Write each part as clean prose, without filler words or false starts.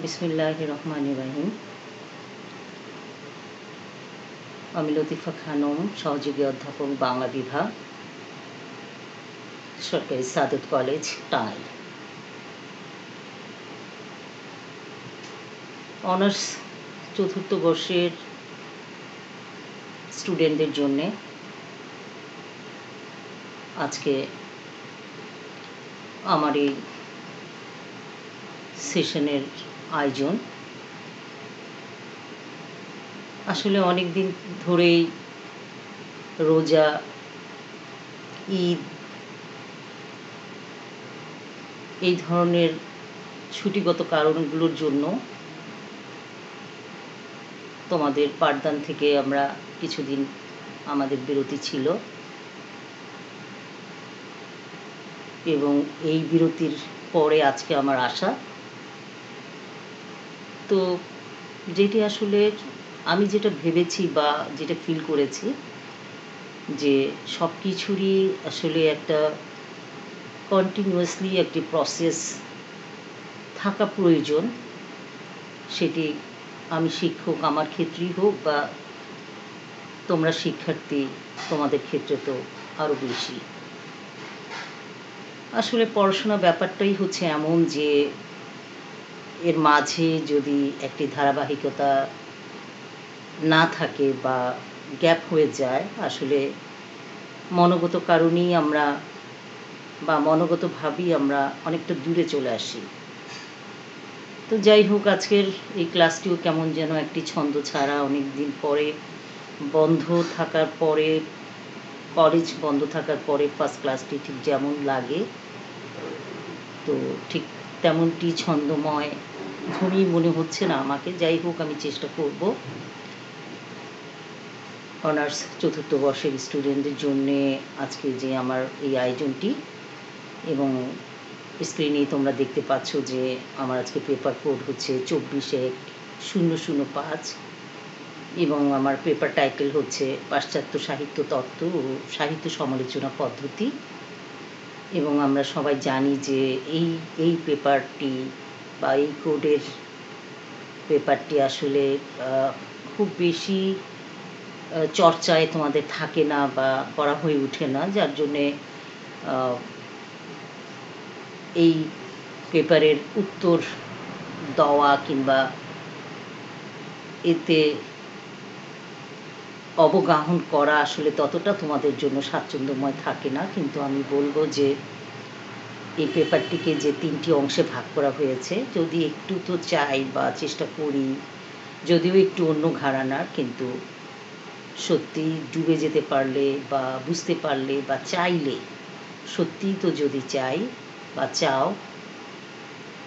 বিসমিল্লাহির রহমানির রহিম। আমি লতিফা খানম, সহযোগী অধ্যাপক, বাংলা বিভাগ, সরকারি সাদত কলেজ, টাঙ্গাইল। অনার্স চতুর্থ বর্ষের স্টুডেন্টদের জন্যে আজকে আমার এই সেশনের আয়োজন। আসলে অনেক দিন ধরেই রোজা, ঈদ, এই ধরনের ছুটিগত কারণগুলোর জন্য তোমাদের পাঠদান থেকে আমরা কিছুদিন আমাদের বিরতি ছিল, এবং এই বিরতির পরে আজকে আমার আসা। তো যেটি আসলে আমি যেটা ভেবেছি বা যেটা ফিল করেছি, যে সব কিছুরই আসলে একটা কন্টিনিউয়াসলি একটি প্রসেস থাকা প্রয়োজন। সেটি আমি শিক্ষক আমার ক্ষেত্রেই হোক বা তোমরা শিক্ষার্থী, তোমাদের ক্ষেত্রে তো আরও বেশি। আসলে পড়াশোনা ব্যাপারটাই হচ্ছে এমন যে এর মাঝে যদি একটি ধারাবাহিকতা না থাকে বা গ্যাপ হয়ে যায়, আসলে মনোগত কারণেই আমরা বা মনোগতভাবেই আমরা অনেকটা দূরে চলে আসি। তো যাই হোক, আজকের এই ক্লাসটিও কেমন যেন একটি ছন্দ ছাড়া, অনেক দিন পরে বন্ধ থাকার পরে, কলেজ বন্ধ থাকার পরে ফার্স্ট ক্লাসটি ঠিক যেমন লাগে, তো ঠিক তেমনটি ছন্দময় ঘুমই মনে হচ্ছে না আমাকে। যাই হোক, আমি চেষ্টা করব অনার্স চতুর্থ বর্ষের স্টুডেন্টদের জন্যে আজকে যে আমার এই আয়োজনটি। এবং স্ক্রিনেই তোমরা দেখতে পাচ্ছ যে আমার আজকে পেপার কোড হচ্ছে 24/1/005, এবং আমার পেপার টাইটেল হচ্ছে পাশ্চাত্য সাহিত্য তত্ত্ব ও সাহিত্য সমালোচনা পদ্ধতি। এবং আমরা সবাই জানি যে এই পেপারটি বা এই কোডের পেপারটি আসলে খুব বেশি চর্চায় তোমাদের থাকে না বা করা হয়ে ওঠে না, যার জন্যে এই পেপারের উত্তর দেওয়া কিংবা এতে অবগাহন করা আসলে ততটা তোমাদের জন্য স্বাচ্ছন্দ্যময় থাকে না। কিন্তু আমি বলবো যে এই পেপারটিকে যে 3টি অংশে ভাগ করা হয়েছে, যদি একটু তো চাই বা চেষ্টা করি, যদিও একটু অন্য ঘরানার, কিন্তু সত্যি ডুবে যেতে পারলে বা বুঝতে পারলে বা চাইলে, সত্যিই তো যদি চাই বা চাও,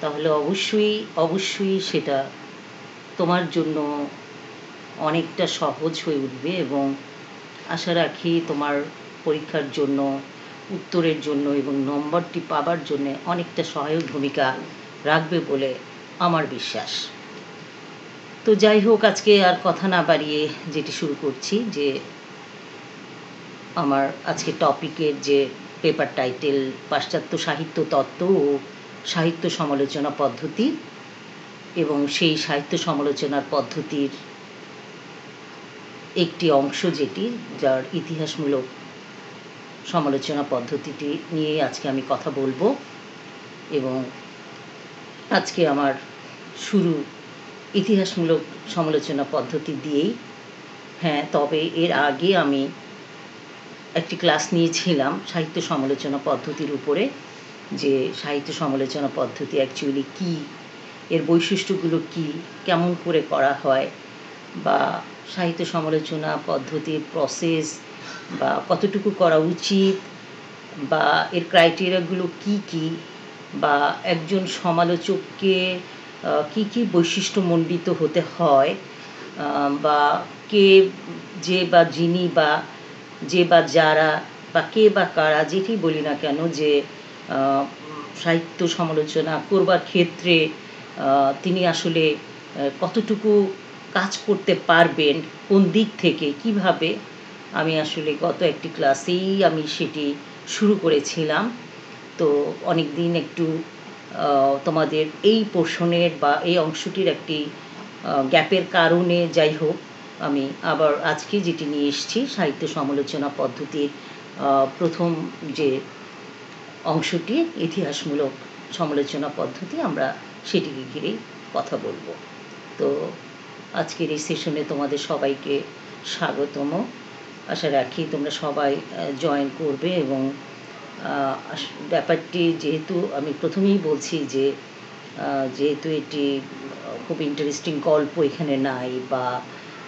তাহলে অবশ্যই সেটা তোমার জন্য অনেকটা সহজ হয়ে উঠবে। এবং আশা রাখি তোমার পরীক্ষার জন্য, উত্তরের জন্য এবং নম্বরটি পাবার জন্য অনেকটা সহায়ক ভূমিকা রাখবে বলে আমার বিশ্বাস। তো যাই হোক, আজকে আর কথা না বাড়িয়ে যেটি শুরু করছি, যে আমার আজকে টপিকের যে পেপার টাইটেল পাশ্চাত্য সাহিত্য তত্ত্ব ও সাহিত্য সমালোচনা পদ্ধতি, এবং সেই সাহিত্য সমালোচনার পদ্ধতির একটি অংশ যেটি, যার ইতিহাসমূলক সমালোচনা পদ্ধতিটি নিয়ে আজকে আমি কথা বলবো। এবং আজকে আমার শুরু ইতিহাসমূলক সমালোচনা পদ্ধতি দিয়েই। হ্যাঁ, তবে এর আগে আমি একটি ক্লাস নিয়েছিলাম সাহিত্য সমালোচনা পদ্ধতির উপরে, যে সাহিত্য সমালোচনা পদ্ধতি অ্যাকচুয়ালি কী, এর বৈশিষ্ট্যগুলো কী, কেমন করে করা হয়, বা সাহিত্য সমালোচনা পদ্ধতির প্রসেস বা কতটুকু করা উচিত, বা এর ক্রাইটেরিয়াগুলো কী কী, বা একজন সমালোচককে কী কী বৈশিষ্ট্যমণ্ডিত হতে হয়, বা কে যে বা যিনি বা যে বা যারা বা কে বা কারা, যেটি বলি না কেন, যে সাহিত্য সমালোচনা করবার ক্ষেত্রে তিনি আসলে কতটুকু কাজ করতে পারবেন, কোন দিক থেকে, কিভাবে, আমি আসলে গত একটি ক্লাসেই আমি সেটি শুরু করেছিলাম। তো অনেক দিন একটু তোমাদের এই পোর্শনের বা এই অংশটির একটি গ্যাপের কারণে যাই হোক আমি আবার আজকে যেটি নিয়ে এসেছি সাহিত্য সমালোচনা পদ্ধতির প্রথম যে অংশটি ইতিহাসমূলক সমালোচনা পদ্ধতি, আমরা সেটিকে ঘিরেই কথা বলবো। তো আজকের এই সেশনে তোমাদের সবাইকে স্বাগতম। আশা রাখি তোমরা সবাই জয়েন করবে এবং ব্যাপারটি যেহেতু আমি প্রথমেই বলছি যে যেহেতু এটি খুব ইন্টারেস্টিং গল্প এখানে নাই বা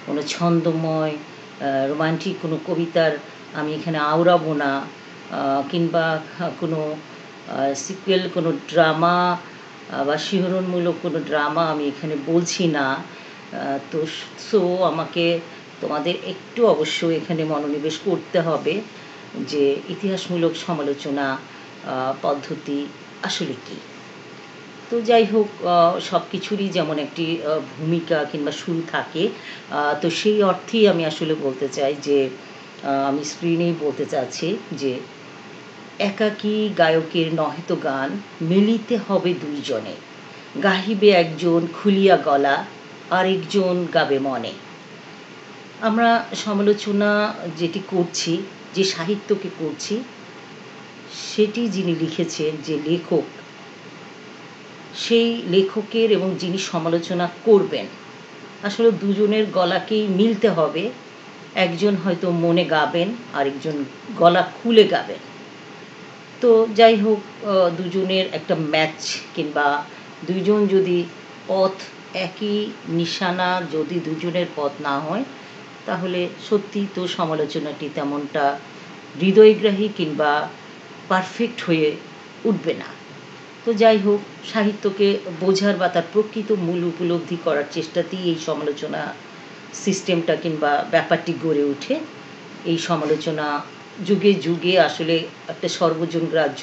কোনো ছন্দময় রোমান্টিক কোনো কবিতার আমি এখানে আওড়াবো না, কিংবা কোনো সিকুয়েল কোনো ড্রামা বা শিহরণমূলক কোনো ড্রামা আমি এখানে বলছি না। তো আমাকে তোমাদের একটু অবশ্যই এখানে মনোনিবেশ করতে হবে যে ইতিহাসমূলক সমালোচনা পদ্ধতি আসলে কী। তো যাই হোক, সব কিছুরই যেমন একটি ভূমিকা কিংবা শুরু থাকে, তো সেই অর্থেই আমি আসলে বলতে চাই যে আমি স্ক্রিনেই বলতে চাচ্ছি যে একাকী গায়কের নহে তো গান, মিলিতে হবে দুইজনে, গাহিবে একজন খুলিয়া গলা, আরেকজন গাবে মনে। আমরা সমালোচনা যেটি করছি, যে সাহিত্যকে করছি, সেটি যিনি লিখেছেন, যে লেখক, সেই লেখকের এবং যিনি সমালোচনা করবেন আসলে দুজনের গলাকেই মিলতে হবে। একজন হয়তো মনে গাবেন, আরেকজন গলা খুলে গাবেন। তো যাই হোক, দুজনের একটা ম্যাচ কিংবা দুজন যদি পথ একই নিশানা, যদি দুজনের পথ না হয় তাহলে সত্যি তো সমালোচনাটি তেমনটা হৃদয়গ্রাহী কিংবা পারফেক্ট হয়ে উঠবে না। তো যাই হোক, সাহিত্যকে বোঝার বা তার প্রকৃত মূল উপলব্ধি করার চেষ্টাতেই এই সমালোচনা সিস্টেমটা কিংবা ব্যাপারটি গড়ে ওঠে। এই সমালোচনা যুগে যুগে আসলে একটা সর্বজনগ্রাহ্য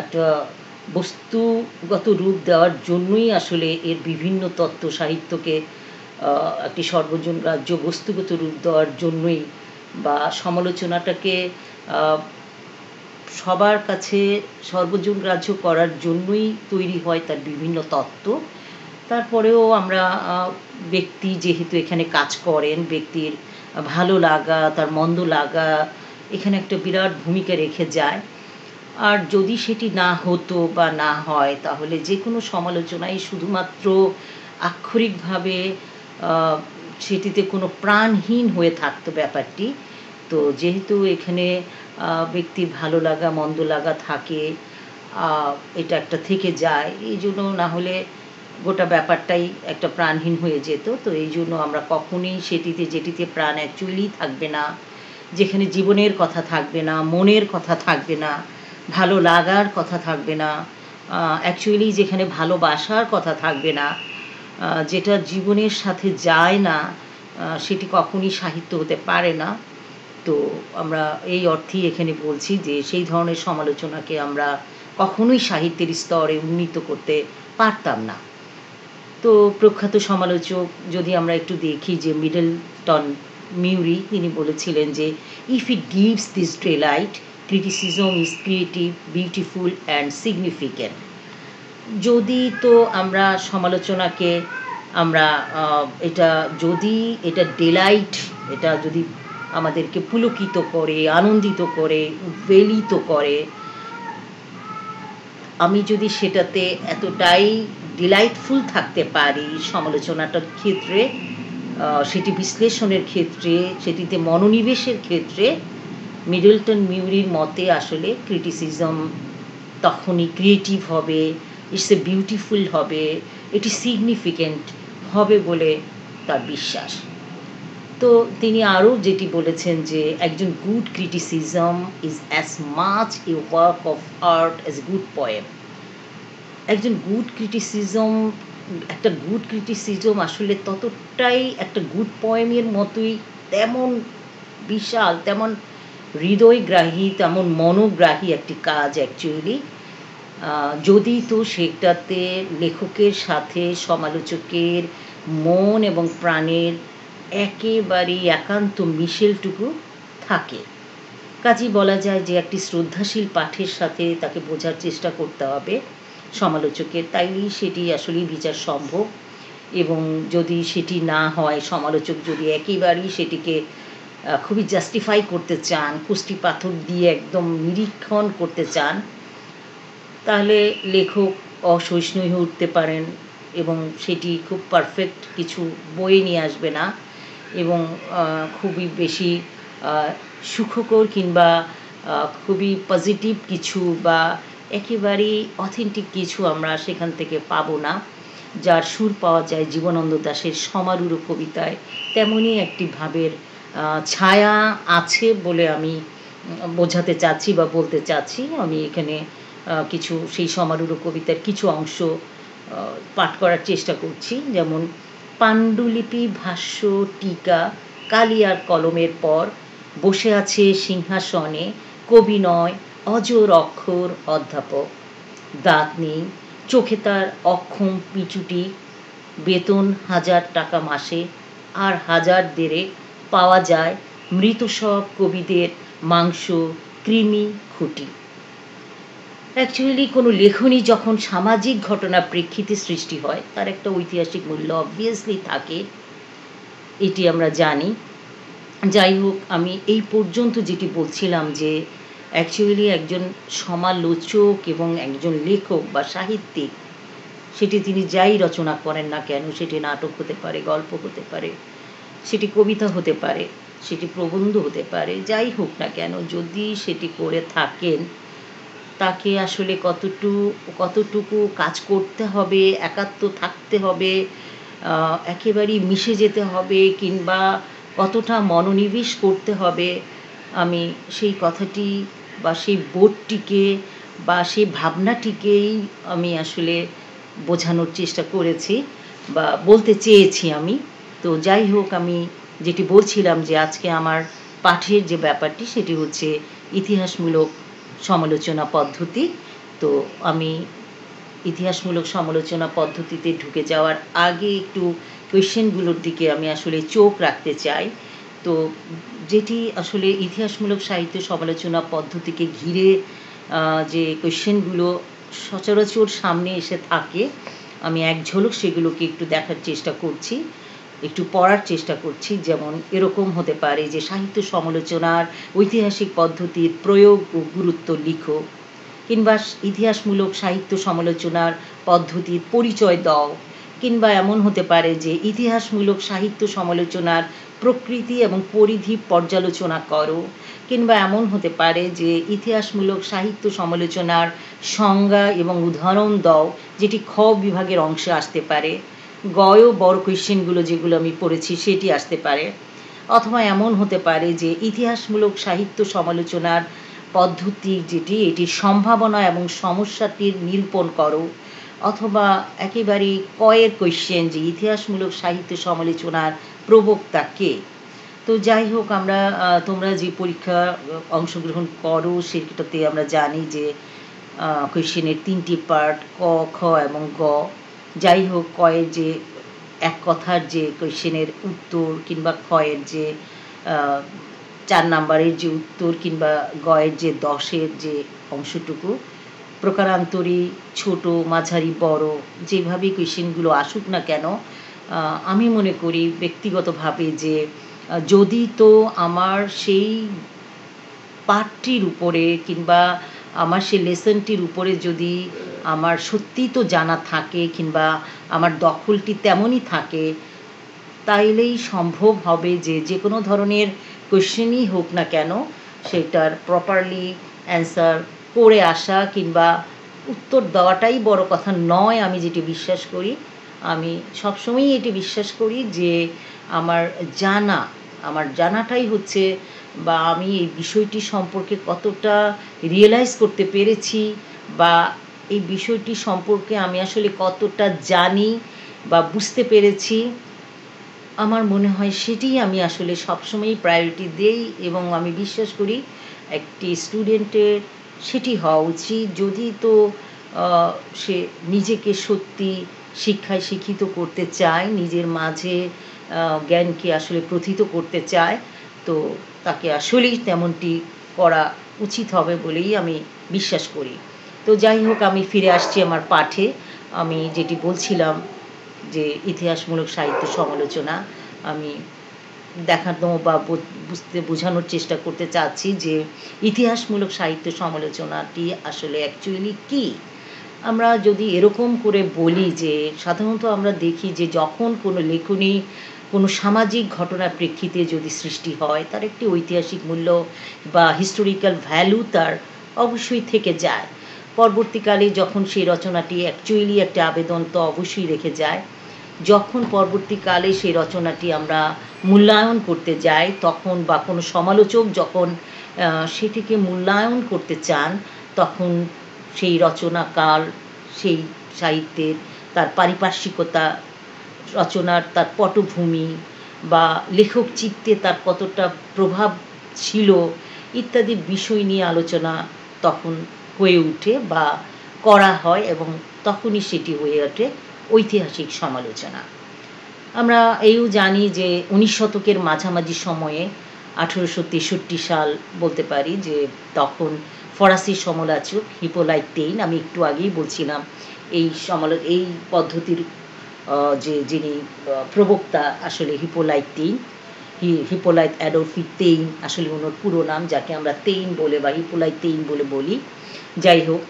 একটা বস্তুগত রূপ দেওয়ার জন্যই আসলে এর বিভিন্ন তত্ত্ব সাহিত্যকে একটি সর্বজনগ্রাহ্য বস্তুগত রূপ দেওয়ার জন্যই বা সমালোচনাটাকে সবার কাছে সর্বজনগ্রাহ্য করার জন্যই তৈরি হয় তার বিভিন্ন তত্ত্ব। তারপরেও আমরা ব্যক্তি যেহেতু এখানে কাজ করেন, ব্যক্তির ভালো লাগা তার মন্দ লাগা এখানে একটা বিরাট ভূমিকা রেখে যায়। আর যদি সেটি না হতো বা না হয় তাহলে যে কোনো সমালোচনাই শুধুমাত্র আক্ষরিকভাবে সেটিতে কোনো প্রাণহীন হয়ে থাকতো ব্যাপারটি। তো যেহেতু এখানে ব্যক্তির ভালো লাগা মন্দ লাগা থাকে, এটা একটা থেকে যায়, এই জন্য না হলে গোটা ব্যাপারটাই একটা প্রাণহীন হয়ে যেত। তো এই জন্য আমরা কখনোই সেটিতে যেটিতে প্রাণ অ্যাকচুয়ালি থাকবে না, যেখানে জীবনের কথা থাকবে না, মনের কথা থাকবে না, ভালো লাগার কথা থাকবে না, অ্যাকচুয়ালি যেখানে ভালোবাসার কথা থাকবে না, যেটা জীবনের সাথে যায় না, সেটি কখনই সাহিত্য হতে পারে না। তো আমরা এই অর্থেই এখানে বলছি যে সেই ধরনের সমালোচনাকে আমরা কখনোই সাহিত্যের স্তরে উন্নীত করতে পারতাম না। তো প্রখ্যাত সমালোচক যদি আমরা একটু দেখি, যে মিডলটন মিউরি, তিনি বলেছিলেন যে if it gives this delight, criticism is creative, beautiful and significant. যদি তো আমরা সমালোচনাকে আমরা যদি এটা ডেলাইট, এটা যদি আমাদেরকে পুলকিত করে, আনন্দিত করে, উদ্বেলিত করে, আমি যদি সেটাতে এতটাই ডিলাইটফুল থাকতে পারি সমালোচনাটার ক্ষেত্রে, সেটি বিশ্লেষণের ক্ষেত্রে, সেটিতে মনোনিবেশের ক্ষেত্রে, মিডলটন মিউরির মতে আসলে ক্রিটিসিজম তখনই ক্রিয়েটিভ হবে, ইটস এ বিউটিফুল হবে, এটি সিগনিফিক্যান্ট হবে বলে তার বিশ্বাস। তো তিনি আরও যেটি বলেছেন যে একজন good criticism is as much A work of art as a good poem. একজন গুড ক্রিটিসিজম, একটা গুড ক্রিটিসিজম আসলে ততটাই একটা গুড পোয়েমের মতোই, তেমন বিশাল, তেমন হৃদয়গ্রাহী, তেমন মনোগ্রাহী একটি কাজ অ্যাকচুয়ালি, যদি তো সেটাতে লেখকের সাথে সমালোচকের মন এবং প্রাণের একেবারেই একান্ত মিশেলটুকু থাকে। কাজেই বলা যায় যে একটি শ্রদ্ধাশীল পাঠের সাথে তাকে বোঝার চেষ্টা করতে হবে সমালোচকের, তাইলেই সেটি আসলেই বিচার সম্ভব। এবং যদি সেটি না হয়, সমালোচক যদি একেবারেই সেটিকে খুবই জাস্টিফাই করতে চান, কুষ্টি পাথর দিয়ে একদম নিরীক্ষণ করতে চান, তাহলে লেখক অসহিষ্ণু হয়ে উঠতে পারেন এবং সেটি খুব পারফেক্ট কিছু বয়ে নিয়ে আসবে না এবং খুবই বেশি সুখকর কিংবা খুবই পজিটিভ কিছু বা একেবারেই অথেন্টিক কিছু আমরা সেখান থেকে পাবো না। যার সুর পাওয়া যায় জীবনানন্দ দাশের সমারুঢ় কবিতায়, তেমনই একটি ভাবের ছায়া আছে বলে আমি বোঝাতে চাচ্ছি বা বলতে চাচ্ছি। আমি এখানে কিছু সেই সমারুঢ় কবিতার কিছু অংশ পাঠ করার চেষ্টা করছি। যেমন পাণ্ডুলিপি, ভাষ্য, টিকা, কালিয়ার কলমের পর বসে আছে সিংহাসনে কবি নয় অজর অক্ষর অধ্যাপক। দাঁত নেই, চোখে তার অক্ষম পিচুটি, বেতন 1000 টাকা মাসে, আর 1000 দেড়ে পাওয়া যায় মৃত সব কবিদের মাংস, কৃমি, খুঁটি। অ্যাকচুয়ালি কোনো লেখনী যখন সামাজিক ঘটনার প্রেক্ষিতে সৃষ্টি হয়, তার একটা ঐতিহাসিক মূল্য অবভিয়াসলি থাকে, এটি আমরা জানি। যাই হোক, আমি এই পর্যন্ত যেটি বলছিলাম যে অ্যাকচুয়ালি একজন সমালোচক এবং একজন লেখক বা সাহিত্যিক, সেটি তিনি যাই রচনা করেন না কেন, সেটি নাটক হতে পারে, গল্প হতে পারে, সেটি কবিতা হতে পারে, সেটি প্রবন্ধ হতে পারে, যাই হোক না কেন, যদি সেটি করে থাকেন, তাকে আসলে কতটুকু কাজ করতে হবে, একাত্ম থাকতে হবে, একেবারেই মিশে যেতে হবে, কিংবা কতটা মনোনিবেশ করতে হবে, আমি সেই কথাটি বা সেই বোধটিকে বা সেই ভাবনাটিকেই আমি আসলে বোঝানোর চেষ্টা করেছি বা বলতে চেয়েছি আমি। তো যাই হোক, আমি যেটি বলছিলাম যে আজকে আমার পাঠের যে ব্যাপারটি, সেটি হচ্ছে ইতিহাসমূলক সমালোচনা পদ্ধতি। তো আমি ইতিহাসমূলক সমালোচনা পদ্ধতিতে ঢুকে যাওয়ার আগে একটু কোয়েশ্চেনগুলোর দিকে আমি আসলে চোখ রাখতে চাই। তো যেটি আসলে ইতিহাসমূলক সাহিত্য সমালোচনা পদ্ধতিকে ঘিরে যে কোয়েশ্চেনগুলো সচরাচর সামনে এসে থাকে, আমি এক ঝলক সেগুলোকে একটু দেখার চেষ্টা করছি, একটু পড়ার চেষ্টা করছি। যেমন এরকম হতে পারে যে সাহিত্য সমালোচনার ঐতিহাসিক পদ্ধতির প্রয়োগ ও গুরুত্ব লিখো, কিংবা ইতিহাসমূলক সাহিত্য সমালোচনার পদ্ধতির পরিচয় দাও, কিংবা এমন হতে পারে যে ইতিহাসমূলক সাহিত্য সমালোচনার প্রকৃতি এবং পরিধি পর্যালোচনা করো, কিংবা এমন হতে পারে যে ইতিহাসমূলক সাহিত্য সমালোচনার সংজ্ঞা এবং উদাহরণ দাও, যেটি খ বিভাগের অংশে আসতে পারে। গয় বড় কোয়েশ্চেনগুলো যেগুলো আমি পড়েছি সেটি আসতে পারে। অথবা এমন হতে পারে যে ইতিহাসমূলক সাহিত্য সমালোচনার পদ্ধতি যেটি, এটির সম্ভাবনা এবং সমস্যাটির নিরূপণ করো। অথবা একেবারেই কয়ের কোয়েশ্চেন যে ইতিহাসমূলক সাহিত্য সমালোচনার প্রবক্তা কে। তো যাই হোক, আমরা তোমরা যে পরীক্ষা অংশগ্রহণ করো সেটাতে আমরা জানি যে কোয়েশ্চেনের 3টি পার্ট, ক, খ এবং গ। যাই হোক, কয়ের যে এক কথার যে কোয়েশ্চেনের উত্তর, কিংবা খয়ের যে 4 নাম্বারের যে উত্তর, কিংবা গয়ের যে 10-এর যে অংশটুকু, প্রকারান্তরে ছোট, মাঝারি, বড়, যেভাবেই কোয়েশ্চেনগুলো আসুক না কেন, আমি মনে করি ব্যক্তিগতভাবে যে যদি তো আমার সেই পাঠটির উপরে কিংবা আমার সেই লেসনটির উপরে যদি আমার সত্যিই তো জানা থাকে কিংবা আমার দখলটি তেমনই থাকে, তাইলেই সম্ভব হবে যে যে কোনো ধরনের কোয়েশ্চেনই হোক না কেন, সেটার প্রপারলি অ্যান্সার করে আসা কিংবা উত্তর দেওয়াটাই বড় কথা নয়। আমি যেটি বিশ্বাস করি, আমি সবসময়ই এটি বিশ্বাস করি যে আমার জানাটাই হচ্ছে, বা আমি এই বিষয়টি সম্পর্কে কতটা রিয়েলাইজ করতে পেরেছি, বা এই বিষয়টি সম্পর্কে আমি আসলে কতটা জানি বা বুঝতে পেরেছি, আমার মনে হয় সেটিই আমি আসলে সবসময়ই প্রায়োরিটি দেই। এবং আমি বিশ্বাস করি একটি স্টুডেন্টের সেটি হওয়া উচিত, যদি তো সে নিজেকে সত্যি শিক্ষায় শিক্ষিত করতে চায়, নিজের মাঝে জ্ঞানকে আসলে প্রথিত করতে চায়, তো তাকে আসলেই তেমনটি করা উচিত হবে বলেই আমি বিশ্বাস করি। তো যাই হোক, আমি ফিরে আসছি আমার পাঠে। আমি যেটি বলছিলাম যে ইতিহাসমূলক সাহিত্য সমালোচনা আমি দেখানো বা বোঝানোর চেষ্টা করতে চাচ্ছি যে ইতিহাসমূলক সাহিত্য সমালোচনাটি আসলে অ্যাকচুয়ালি কী। আমরা যদি এরকম করে বলি যে সাধারণত আমরা দেখি যে যখন কোনো লেখনী কোনো সামাজিক ঘটনার প্রেক্ষিতে যদি সৃষ্টি হয়, তার একটি ঐতিহাসিক মূল্য বা হিস্টোরিক্যাল ভ্যালু তার অবশ্যই থেকে যায়। পরবর্তীকালে যখন সেই রচনাটি অ্যাকচুয়ালি একটা আবেদন তো অবশ্যই রেখে যায়। যখন পরবর্তীকালে সেই রচনাটি আমরা মূল্যায়ন করতে যাই, তখন বা কোনো সমালোচক যখন সেটিকে মূল্যায়ন করতে চান, তখন সেই রচনাকাল, সেই সাহিত্যের তার পারিপার্শ্বিকতা, রচনার তার পটভূমি বা লেখক চিত্তে তার কতটা প্রভাব ছিল ইত্যাদি বিষয় নিয়ে আলোচনা তখন হয়ে ওঠে বা করা হয়, এবং তখনই সেটি হয়ে ওঠে ঐতিহাসিক সমালোচনা। আমরা এও জানি যে 19 শতকের মাঝামাঝি সময়ে 1863 সাল বলতে পারি, যে তখন ফরাসি সমালোচক হিপোলাইট টেইন, আমি একটু আগেই বলছিলাম এই পদ্ধতির যিনি প্রবক্তা আসলে হিপোলাইট টেইন, হিপোলাইট অ্যাডলফি টেইন আসলে ওনার পুরো নাম, যাকে আমরা টেইন বলে বা হিপোলাইট টেইন বলে বলি। যাই হোক,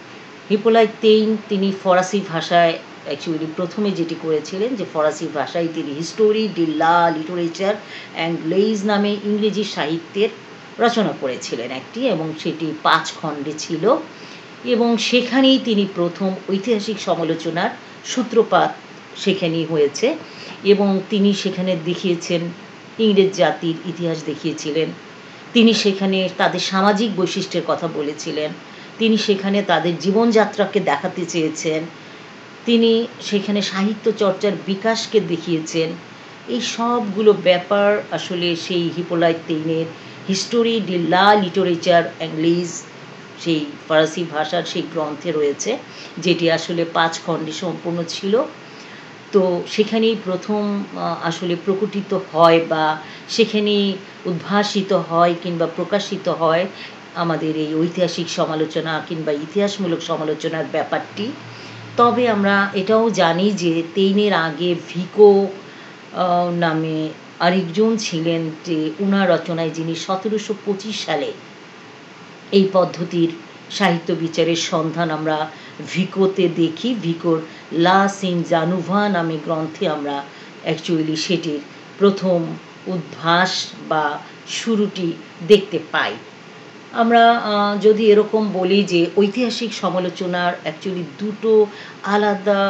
হিপোলাইট টেইন তিনি ফরাসি ভাষায় অ্যাকচুয়ালি প্রথমে যেটি করেছিলেন যে ফরাসি ভাষায় তিনি হিস্টোরি ডি লা লিটারেচার অ্যাংলেজ নামে ইংরেজি সাহিত্যের রচনা করেছিলেন একটি, এবং সেটি 5 খণ্ডে ছিল, এবং সেখানেই তিনি প্রথম ঐতিহাসিক সমালোচনার সূত্রপাত সেখানেই হয়েছে, এবং তিনি সেখানে দেখিয়েছেন ইংরেজ জাতির ইতিহাস দেখিয়েছিলেন। তিনি সেখানে তাদের সামাজিক বৈশিষ্ট্যের কথা বলেছিলেন, তিনি সেখানে তাদের জীবনযাত্রাকে দেখাতে চেয়েছেন, তিনি সেখানে সাহিত্য চর্চার বিকাশকে দেখিয়েছেন। এই সবগুলো ব্যাপার আসলে সেই হিপোলাইট টেইনের হিস্টোরি ডি লা লিটারেচার অ্যাংলেজ সেই ফরাসি ভাষার সেই গ্রন্থে রয়েছে, যেটি আসলে 5 খণ্ডে সম্পূর্ণ ছিল। তো সেখানেই প্রথম আসলে প্রকটিত হয় বা সেখানেই উদ্ভাসিত হয় কিংবা প্রকাশিত হয় আমাদের এই ঐতিহাসিক সমালোচনা কিংবা ইতিহাসমূলক সমালোচনার ব্যাপারটি। তবে আমরা এটাও জানি যে টেইনের আগে ভিকো নামে আরেকজন ছিলেন, যে উনার রচনায় যিনি 1725 সালে এই পদ্ধতির সাহিত্য বিচারের সন্ধান আমরা ভিকোতে দেখি। ভিকোর লা সিনজানুভা নামে গ্রন্থে আমরা অ্যাকচুয়ালি সেটির প্রথম উদ্ভাস বা শুরুটি দেখতে পাই। আমরা যদি এরকম বলি যে ঐতিহাসিক সমালোচনার অ্যাকচুয়ালি দুটো আলাদা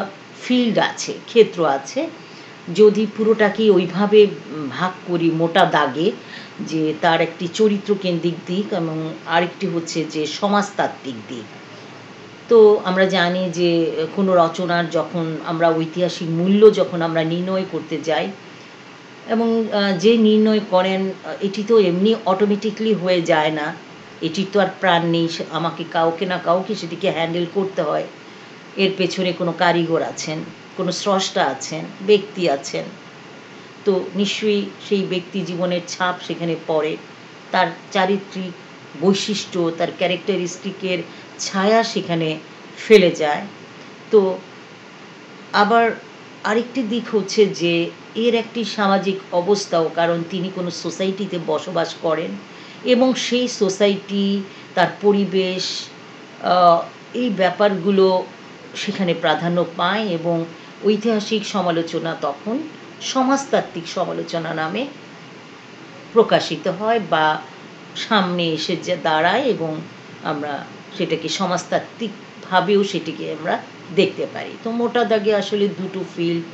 ফিল্ড আছে, ক্ষেত্র আছে। যদি পুরোটাকে ওইভাবে ভাগ করি মোটা দাগে, যে তার একটি চরিত্রকেন্দ্রিক দিক এবং আরেকটি হচ্ছে যে সমাজতাত্ত্বিক দিক। তো আমরা জানি যে কোনো রচনার যখন আমরা ঐতিহাসিক মূল্য যখন আমরা নির্ণয় করতে যাই, এবং যে নির্ণয় করেন এটি তো এমনি অটোমেটিকলি হয়ে যায় না, এটির তো আর প্রাণ নেই, আমাকে কাউকে না কাউকে সেটিকে হ্যান্ডেল করতে হয়। এর পেছনে কোনো কারিগর আছেন, কোনো স্রষ্টা আছেন, ব্যক্তি আছেন। তো নিশ্চয়ই সেই ব্যক্তি জীবনের ছাপ সেখানে পড়ে, তার চারিত্রিক বৈশিষ্ট্য, তার ক্যারেক্টারিস্টিকের ছায়া সেখানে ফেলে যায়। তো আবার আরেকটি দিক হচ্ছে যে এর একটি সামাজিক অবস্থাও, কারণ তিনি কোনো সোসাইটিতে বসবাস করেন এবং সেই সোসাইটি, তার পরিবেশ, এই ব্যাপারগুলো সেখানে প্রাধান্য পায়, এবং ঐতিহাসিক সমালোচনা তখন সমাজতাত্ত্বিক সমালোচনা নামে প্রকাশিত হয় বা সামনে এসে যে দাঁড়ায়, এবং আমরা সেটাকে সমাজতাত্ত্বিকভাবেও সেটিকে আমরা দেখতে পারি। তো মোটা দাগে আসলে দুটো ফিল্ড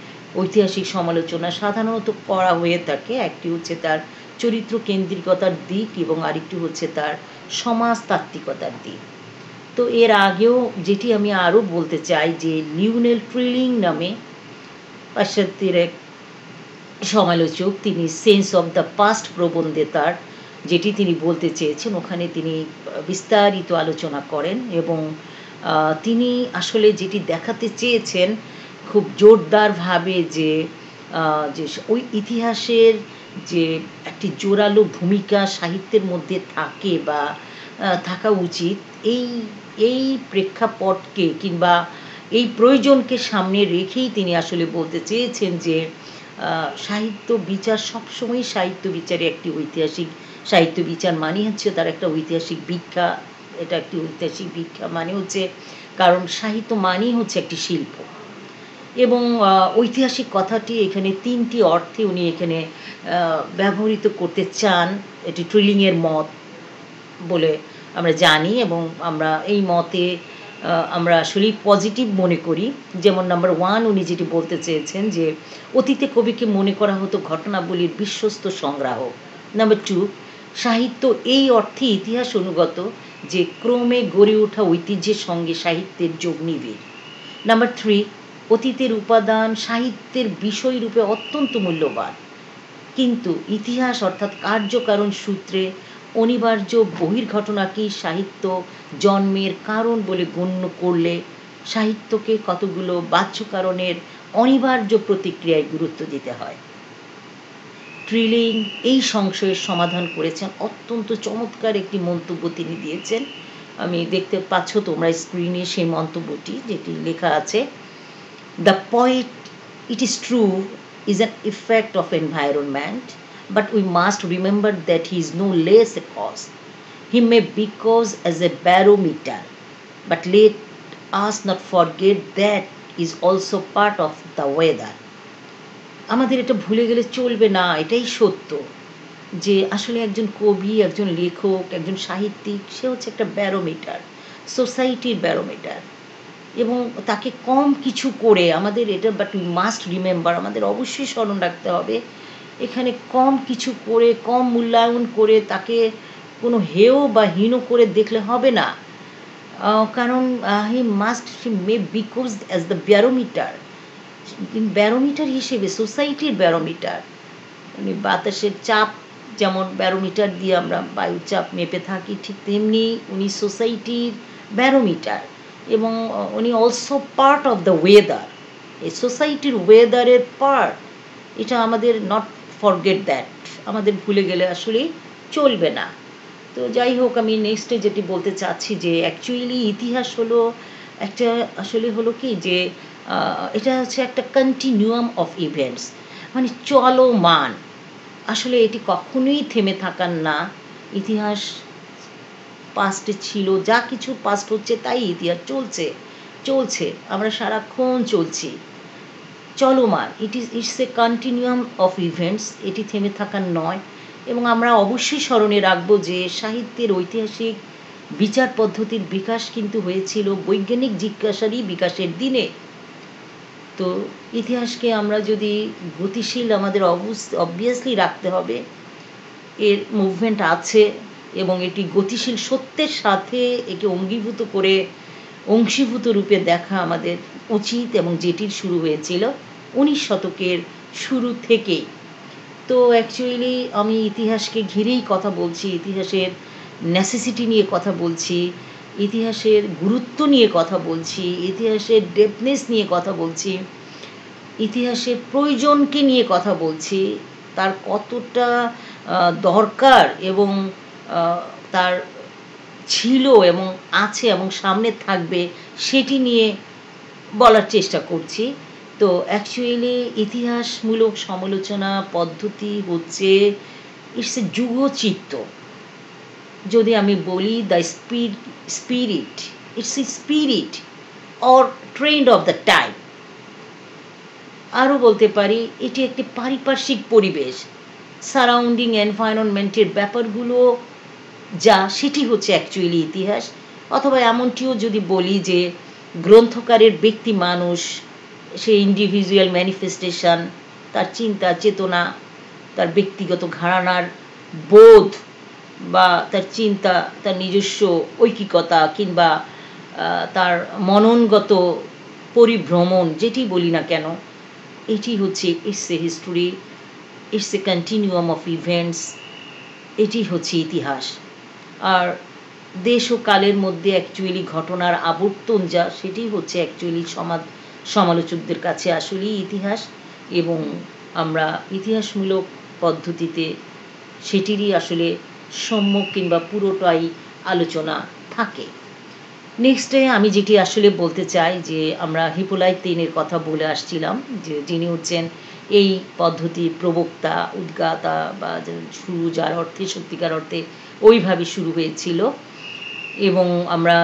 ঐতিহাসিক সমালোচনা সাধারণত করা হয়ে থাকে। একটি হচ্ছে তার চরিত্র কেন্দ্রিকতার দিক এবং আরেকটি হচ্ছে তার সমাজতাত্ত্বিকতার দিক। তো এর আগেও যেটি আমি আরও বলতে চাই যে লিওনেল ট্রিলিং নামে পাশ্চাত্যের এক সমালোচক, তিনি সেন্স অফ দ্য পাস্ট প্রবন্ধে তার যেটি তিনি বলতে চেয়েছেন ওখানে তিনি বিস্তারিত আলোচনা করেন, এবং তিনি আসলে যেটি দেখাতে চেয়েছেন খুব জোরদারভাবে যে ওই ইতিহাসের যে একটি জোরালো ভূমিকা সাহিত্যের মধ্যে থাকে বা থাকা উচিত। এই এই প্রেক্ষাপটকে কিংবা এই প্রয়োজনকে সামনে রেখেই তিনি আসলে বলতে চেয়েছেন যে সাহিত্য বিচার সবসময়ই সাহিত্য বিচারে একটি ঐতিহাসিক সাহিত্য বিচার মানে হচ্ছে তার একটা ঐতিহাসিক ভিক্ষা। এটা একটি ঐতিহাসিক ভিক্ষা মানে হচ্ছে কারণ সাহিত্য মানেই হচ্ছে একটি শিল্প এবং ঐতিহাসিক কথাটি এখানে তিনটি অর্থে উনি এখানে ব্যবহৃত করতে চান। এটি ট্রিলিংয়ের মত বলে আমরা জানি এবং আমরা এই মতে আমরা আসলেই পজিটিভ মনে করি। যেমন নাম্বার 1 উনি যেটি বলতে চেয়েছেন যে অতীতে কবিকে মনে করা হতো ঘটনাবলীর বিশ্বস্ত সংগ্রাহক। নাম্বার 2 সাহিত্য এই অর্থে ইতিহাস অনুগত যে ক্রমে গড়ে ওঠা ঐতিহ্যের সঙ্গে সাহিত্যের যোগ নিবিড়। নাম্বার 3 অতীতের উপাদান সাহিত্যের বিষয়রূপে অত্যন্ত মূল্যবান, কিন্তু ইতিহাস অর্থাৎ কার্যকারণ সূত্রে অনিবার্য বহির্ঘটনাকেই সাহিত্য জন্মের কারণ বলে গণ্য করলে সাহিত্যকে কতগুলো বাহ্য কারণের অনিবার্য প্রতিক্রিয়ায় গুরুত্ব দিতে হয়। ট্রিলিং এই সংশয়ের সমাধান করেছেন। অত্যন্ত চমৎকার একটি মন্তব্য তিনি দিয়েছেন। আমি দেখতে পাচ্ছ তোমরা স্ক্রিনে সেই মন্তব্যটি, যেটি লেখা আছে, the poet, it is true, is an effect of environment, but we must remember that he is no less a cause. He may be cause as a barometer, but let us not forget that is also part of the weather. আমাদের এটা ভুলে গেলে চলবে না। এটাই সত্য যে আসলে একজন কবি, একজন লেখক, একজন সাহিত্যিক সে হচ্ছে একটা ব্যারোমিটার, সোসাইটির ব্যারোমিটার এবং তাকে কম কিছু করে আমাদের এটা, বাট উই মাস্ট রিমেম্বার, আমাদের অবশ্যই স্মরণ রাখতে হবে এখানে কম কিছু করে, কম মূল্যায়ন করে তাকে কোনো হেয় বা হীন করে দেখলে হবে না। কারণ he must May because as the barometer, barometer হিসেবে সোসাইটির ব্যারোমিটার। মানে বাতাসের চাপ যেমন ব্যারোমিটার দিয়ে আমরা বায়ুর চাপ মেপে থাকি, ঠিক তেমনি উনি সোসাইটির ব্যারোমিটার এবং উনি also part of the weather, এই সোসাইটির ওয়েদারের পার্ট। এটা আমাদের নট ফরগেট দ্যাট, আমাদের ভুলে গেলে আসলে চলবে না। তো যাই হোক, আমি নেক্সটে যেটি বলতে চাচ্ছি যে অ্যাকচুয়ালি ইতিহাস হলো একটা, আসলে হলো কি যে এটা হচ্ছে একটা কন্টিনিউয়াম অফ ইভেন্টস, মানে চলমান। আসলে এটি কখনোই থেমে থাকার না। ইতিহাস পাস্টে ছিল, যা কিছু পাস্ট হচ্ছে তাই ইতিহাস চলছে চলছে, আমরা সারাক্ষণ চলছি, চলমান। It's a continuum of events, এটি থেমে থাকার নয়। এবং আমরা অবশ্যই স্মরণে রাখবো যে সাহিত্যের ঐতিহাসিক বিচার পদ্ধতির বিকাশ কিন্তু হয়েছিল বৈজ্ঞানিক জিজ্ঞাসারই বিকাশের দিনে। তো ইতিহাসকে আমরা যদি গতিশীল, আমাদের অবভিয়াসলি রাখতে হবে, এর মুভমেন্ট আছে এবং এটি গতিশীল সত্যের সাথে একে অংশীভূত রূপে দেখা আমাদের উচিত এবং যেটির শুরু হয়েছিল 19 শতকের শুরু থেকেই। তো অ্যাকচুয়ালি আমি ইতিহাসকে ঘিরেই কথা বলছি, ইতিহাসের নেসেসিটি নিয়ে কথা বলছি, ইতিহাসের গুরুত্ব নিয়ে কথা বলছি, ইতিহাসের ডেপনেস নিয়ে কথা বলছি, ইতিহাসের প্রয়োজনকে নিয়ে কথা বলছি, তার কতটা দরকার এবং তার ছিল এবং আছে এবং সামনে থাকবে সেটি নিয়ে বলার চেষ্টা করছি। তো অ্যাকচুয়ালি ইতিহাসমূলক সমালোচনা পদ্ধতি হচ্ছে ইটস এ যুগচিত্ত। যদি আমি বলি the spirit, it's a spirit or trend of the time. আরও বলতে পারি এটি একটি পারিপার্শ্বিক পরিবেশ, সারাউন্ডিং এনভায়রনমেন্টের ব্যাপারগুলো যা, সেটি হচ্ছে অ্যাকচুয়ালি ইতিহাস। অথবা এমনটিও যদি বলি যে গ্রন্থকারের ব্যক্তি মানুষ, সে ইন্ডিভিজুয়াল ম্যানিফেস্টেশন, তার চিন্তা চেতনা, তার ব্যক্তিগত ঘরানার বোধ বা তার চিন্তা, তার নিজস্ব ঐকিকতা কিংবা তার মননগত পরিভ্রমণ, যেটি বলি না কেন, এটি হচ্ছে it's a history, it's a continuum of events, এটি হচ্ছে ইতিহাস। আর দেশ ও কালের মধ্যে অ্যাকচুয়ালি ঘটনার আবর্তন যা, সেটি হচ্ছে অ্যাকচুয়ালি সমালোচকদের কাছে আসলেই ইতিহাস। এবং আমরা ইতিহাসমূলক পদ্ধতিতে সেটিরই আসলে সম্যক কিংবা পুরোটাই আলোচনা থাকে। নেক্সটে আমি যেটি আসলে বলতে চাই যে আমরা হিপোলাইট তেইনের কথা বলে আসছিলাম, যে যিনি হচ্ছেন এই পদ্ধতির প্রবক্তা, উদ্গাতা, বা শুরু যার অর্থে সত্যিকার অর্থে ওইভাবে শুরু হয়েছিল, এবং আমরা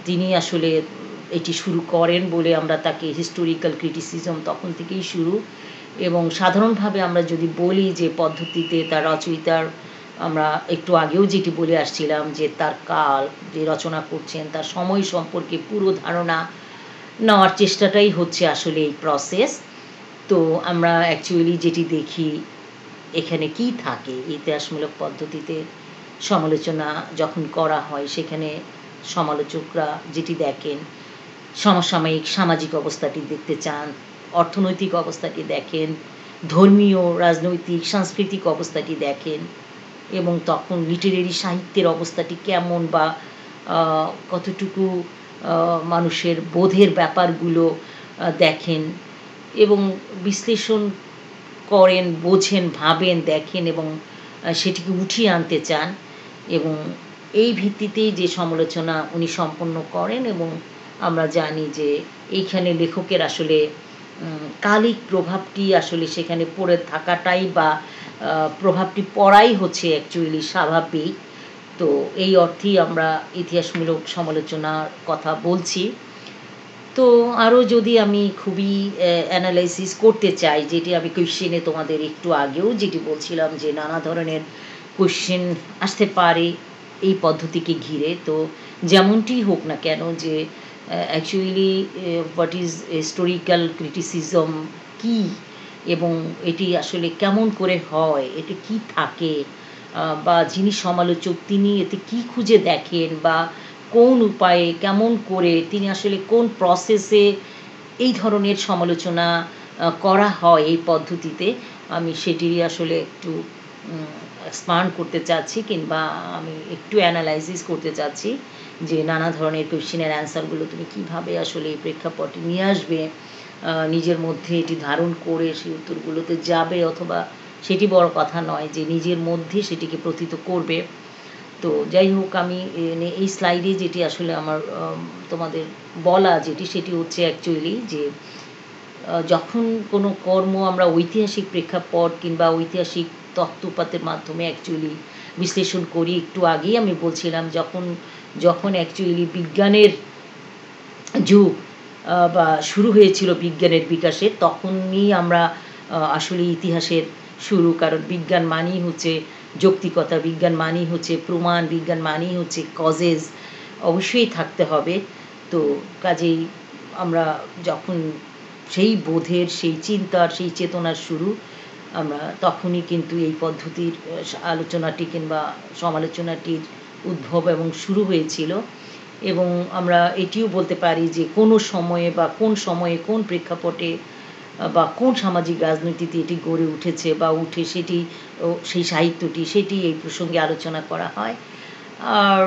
তিনি আসলে এটি শুরু করেন বলে আমরা তাকে হিস্টোরিক্যাল ক্রিটিসিজম তখন থেকেই শুরু। এবং সাধারণভাবে আমরা যদি বলি যে পদ্ধতিতে তার রচয়িতার, আমরা একটু আগেও যেটি বলে আসছিলাম যে তার কাল, যে রচনা করছেন তার সময় সম্পর্কে পুরো ধারণা নেওয়ার চেষ্টাটাই হচ্ছে আসলে এই প্রসেস। তো আমরা অ্যাকচুয়ালি যেটি দেখি এখানে কি থাকে, ইতিহাসমূলক পদ্ধতিতে সমালোচনা যখন করা হয় সেখানে সমালোচকরা যেটি দেখেন, সমসাময়িক সামাজিক অবস্থাটি দেখতে চান, অর্থনৈতিক অবস্থাটি দেখেন, ধর্মীয়, রাজনৈতিক, সাংস্কৃতিক অবস্থাটি দেখেন, এবং তখন লিটারেরি সাহিত্যের অবস্থাটি কেমন, বা কতটুকু মানুষের বোধের ব্যাপারগুলো দেখেন এবং বিশ্লেষণ করেন, বোঝেন, ভাবেন, দেখেন এবং সেটিকে উঠিয়ে আনতে চান। এবং এই ভিত্তিতেই যে সমালোচনা উনি সম্পন্ন করেন। এবং আমরা জানি যে এইখানে লেখকের আসলে কালিক প্রভাবটি আসলে সেখানে পড়ে থাকাটাই, বা প্রভাবটি পড়াই হচ্ছে অ্যাকচুয়ালি স্বাভাবিক। তো এই অর্থেই আমরা ইতিহাসমূলক সমালোচনার কথা বলছি। তো আরও যদি আমি খুবই অ্যানালাইসিস করতে চাই, যেটি আমি কোয়েশ্চেনে তোমাদের একটু আগেও যেটি বলছিলাম যে নানা ধরনের কোয়েশ্চেন আসতে পারে এই পদ্ধতিকে ঘিরে। তো যেমনটি হোক না কেন, যে actually what is historical criticism কী, এবং এটি আসলে কেমন করে হয়, এটি কি থাকে, বা যিনি সমালোচক তিনি এতে কি খুঁজে দেখেন, বা কোন উপায়ে কেমন করে তিনি আসলে কোন প্রসেসে এই ধরনের সমালোচনা করা হয় এই পদ্ধতিতে, আমি সেটিরই আসলে একটু এক্সপান্ড করতে চাচ্ছি, কিংবা আমি একটু অ্যানালাইসিস করতে চাচ্ছি যে নানা ধরনের কোয়েশ্চেনের অ্যান্সারগুলো তুমি কিভাবে আসলে এই প্রেক্ষাপটে নিয়ে আসবে, নিজের মধ্যে এটি ধারণ করে সেই উত্তরগুলোতে যাবে, অথবা সেটি বড় কথা নয় যে নিজের মধ্যে সেটিকে প্রথিত করবে। তো যাই হোক, আমি এই স্লাইডে যেটি আসলে আমার তোমাদের বলা যেটি, সেটি হচ্ছে অ্যাকচুয়ালি যে যখন কোনো কর্ম আমরা ঐতিহাসিক প্রেক্ষাপট কিংবা ঐতিহাসিক তত্ত্বপাতের মাধ্যমে অ্যাকচুয়ালি বিশ্লেষণ করি, একটু আগেই আমি বলছিলাম যখন অ্যাকচুয়ালি বিজ্ঞানের যুগ বা শুরু হয়েছিল বিজ্ঞানের বিকাশে, তখনই আমরা আসলে ইতিহাসের শুরু। কারণ বিজ্ঞান মানেই হচ্ছে যৌক্তিকতা, বিজ্ঞান মানেই হচ্ছে প্রমাণ, বিজ্ঞান মানেই হচ্ছে কজেস অবশ্যই থাকতে হবে। তো কাজেই আমরা যখন সেই বোধের, সেই চিন্তার, সেই চেতনার শুরু, আমরা তখনই কিন্তু এই পদ্ধতির আলোচনাটি কিংবা সমালোচনাটির উদ্ভব এবং শুরু হয়েছিল। এবং আমরা এটিও বলতে পারি যে কোনো সময়ে বা কোন সময়ে কোন প্রেক্ষাপটে বা কোন সামাজিক রাজনীতিতে এটি গড়ে উঠেছে বা উঠে সেটি, সেই সাহিত্যটি, সেটি এই প্রসঙ্গে আলোচনা করা হয়। আর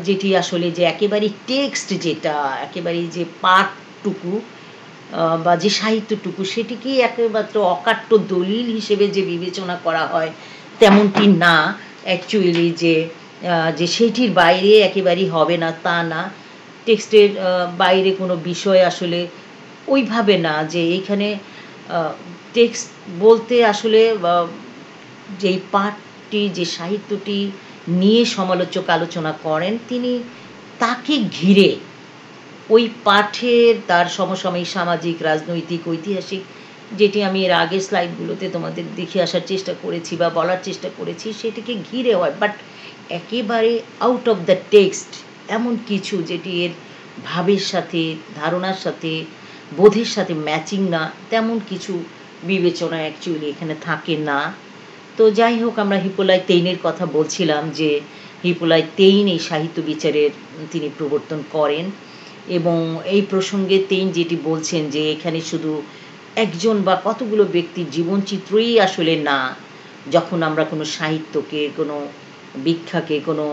যেটি আসলে যে একেবারেই টেক্সট, যেটা একেবারেই যে পাঠটুকু বা যে সাহিত্যটুকু, সেটিকেই একেমাত্র অকাট্য দলিল হিসেবে যে বিবেচনা করা হয় তেমনটি না। অ্যাকচুয়ালি যে সেটির বাইরে একেবারেই হবে না তা না। টেক্সটের বাইরে কোনো বিষয় আসলে ওইভাবে না, যে এইখানে টেক্সট বলতে আসলে যেই পাঠটি, যে সাহিত্যটি নিয়ে সমালোচক আলোচনা করেন, তিনি তাকে ঘিরে ওই পাঠের তার সমসাময়িক সামাজিক, রাজনৈতিক, ঐতিহাসিক, যেটি আমি এর আগের স্লাইডগুলোতে তোমাদের দেখে আসার চেষ্টা করেছি বা বলার চেষ্টা করেছি, সেটিকে ঘিরে হয়। বাট একেবারে আউট অফ দ্য টেক্সট এমন কিছু যেটি এর ভাবের সাথে, ধারণার সাথে, বোধের সাথে ম্যাচিং না, তেমন কিছু বিবেচনা অ্যাকচুয়ালি এখানে থাকে না। তো যাই হোক, আমরা হিপোলাইট তেইনের কথা বলছিলাম, যে হিপোলাইট তেইন এই সাহিত্য বিচারের তিনি প্রবর্তন করেন। এবং এই প্রসঙ্গে তেইন যেটি বলছেন যে এখানে শুধু একজন বা কতগুলো ব্যক্তির জীবনচিত্রই আসলে না, যখন আমরা কোনো সাহিত্যকে, কোনো ভিক্ষাকে, কোনো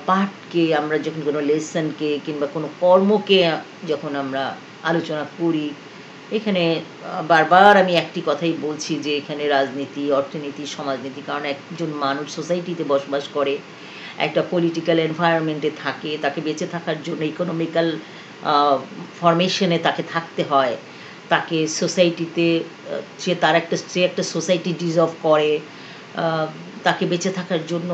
পাঠকে, আমরা যখন কোনো লেসনকে কিংবা কোনো কর্মকে যখন আমরা আলোচনা করি, এখানে বারবার আমি একটি কথাই বলছি যে এখানে রাজনীতি, অর্থনীতি, সমাজনীতি, কারণ একজন মানুষ সোসাইটিতে বসবাস করে, একটা পলিটিক্যাল এনভায়রনমেন্টে থাকে, তাকে বেঁচে থাকার জন্য ইকোনমিক্যাল ফরমেশনে তাকে থাকতে হয়, তাকে সোসাইটিতে সে একটা সোসাইটি ডিজার্ভ করে, তাকে বেঁচে থাকার জন্য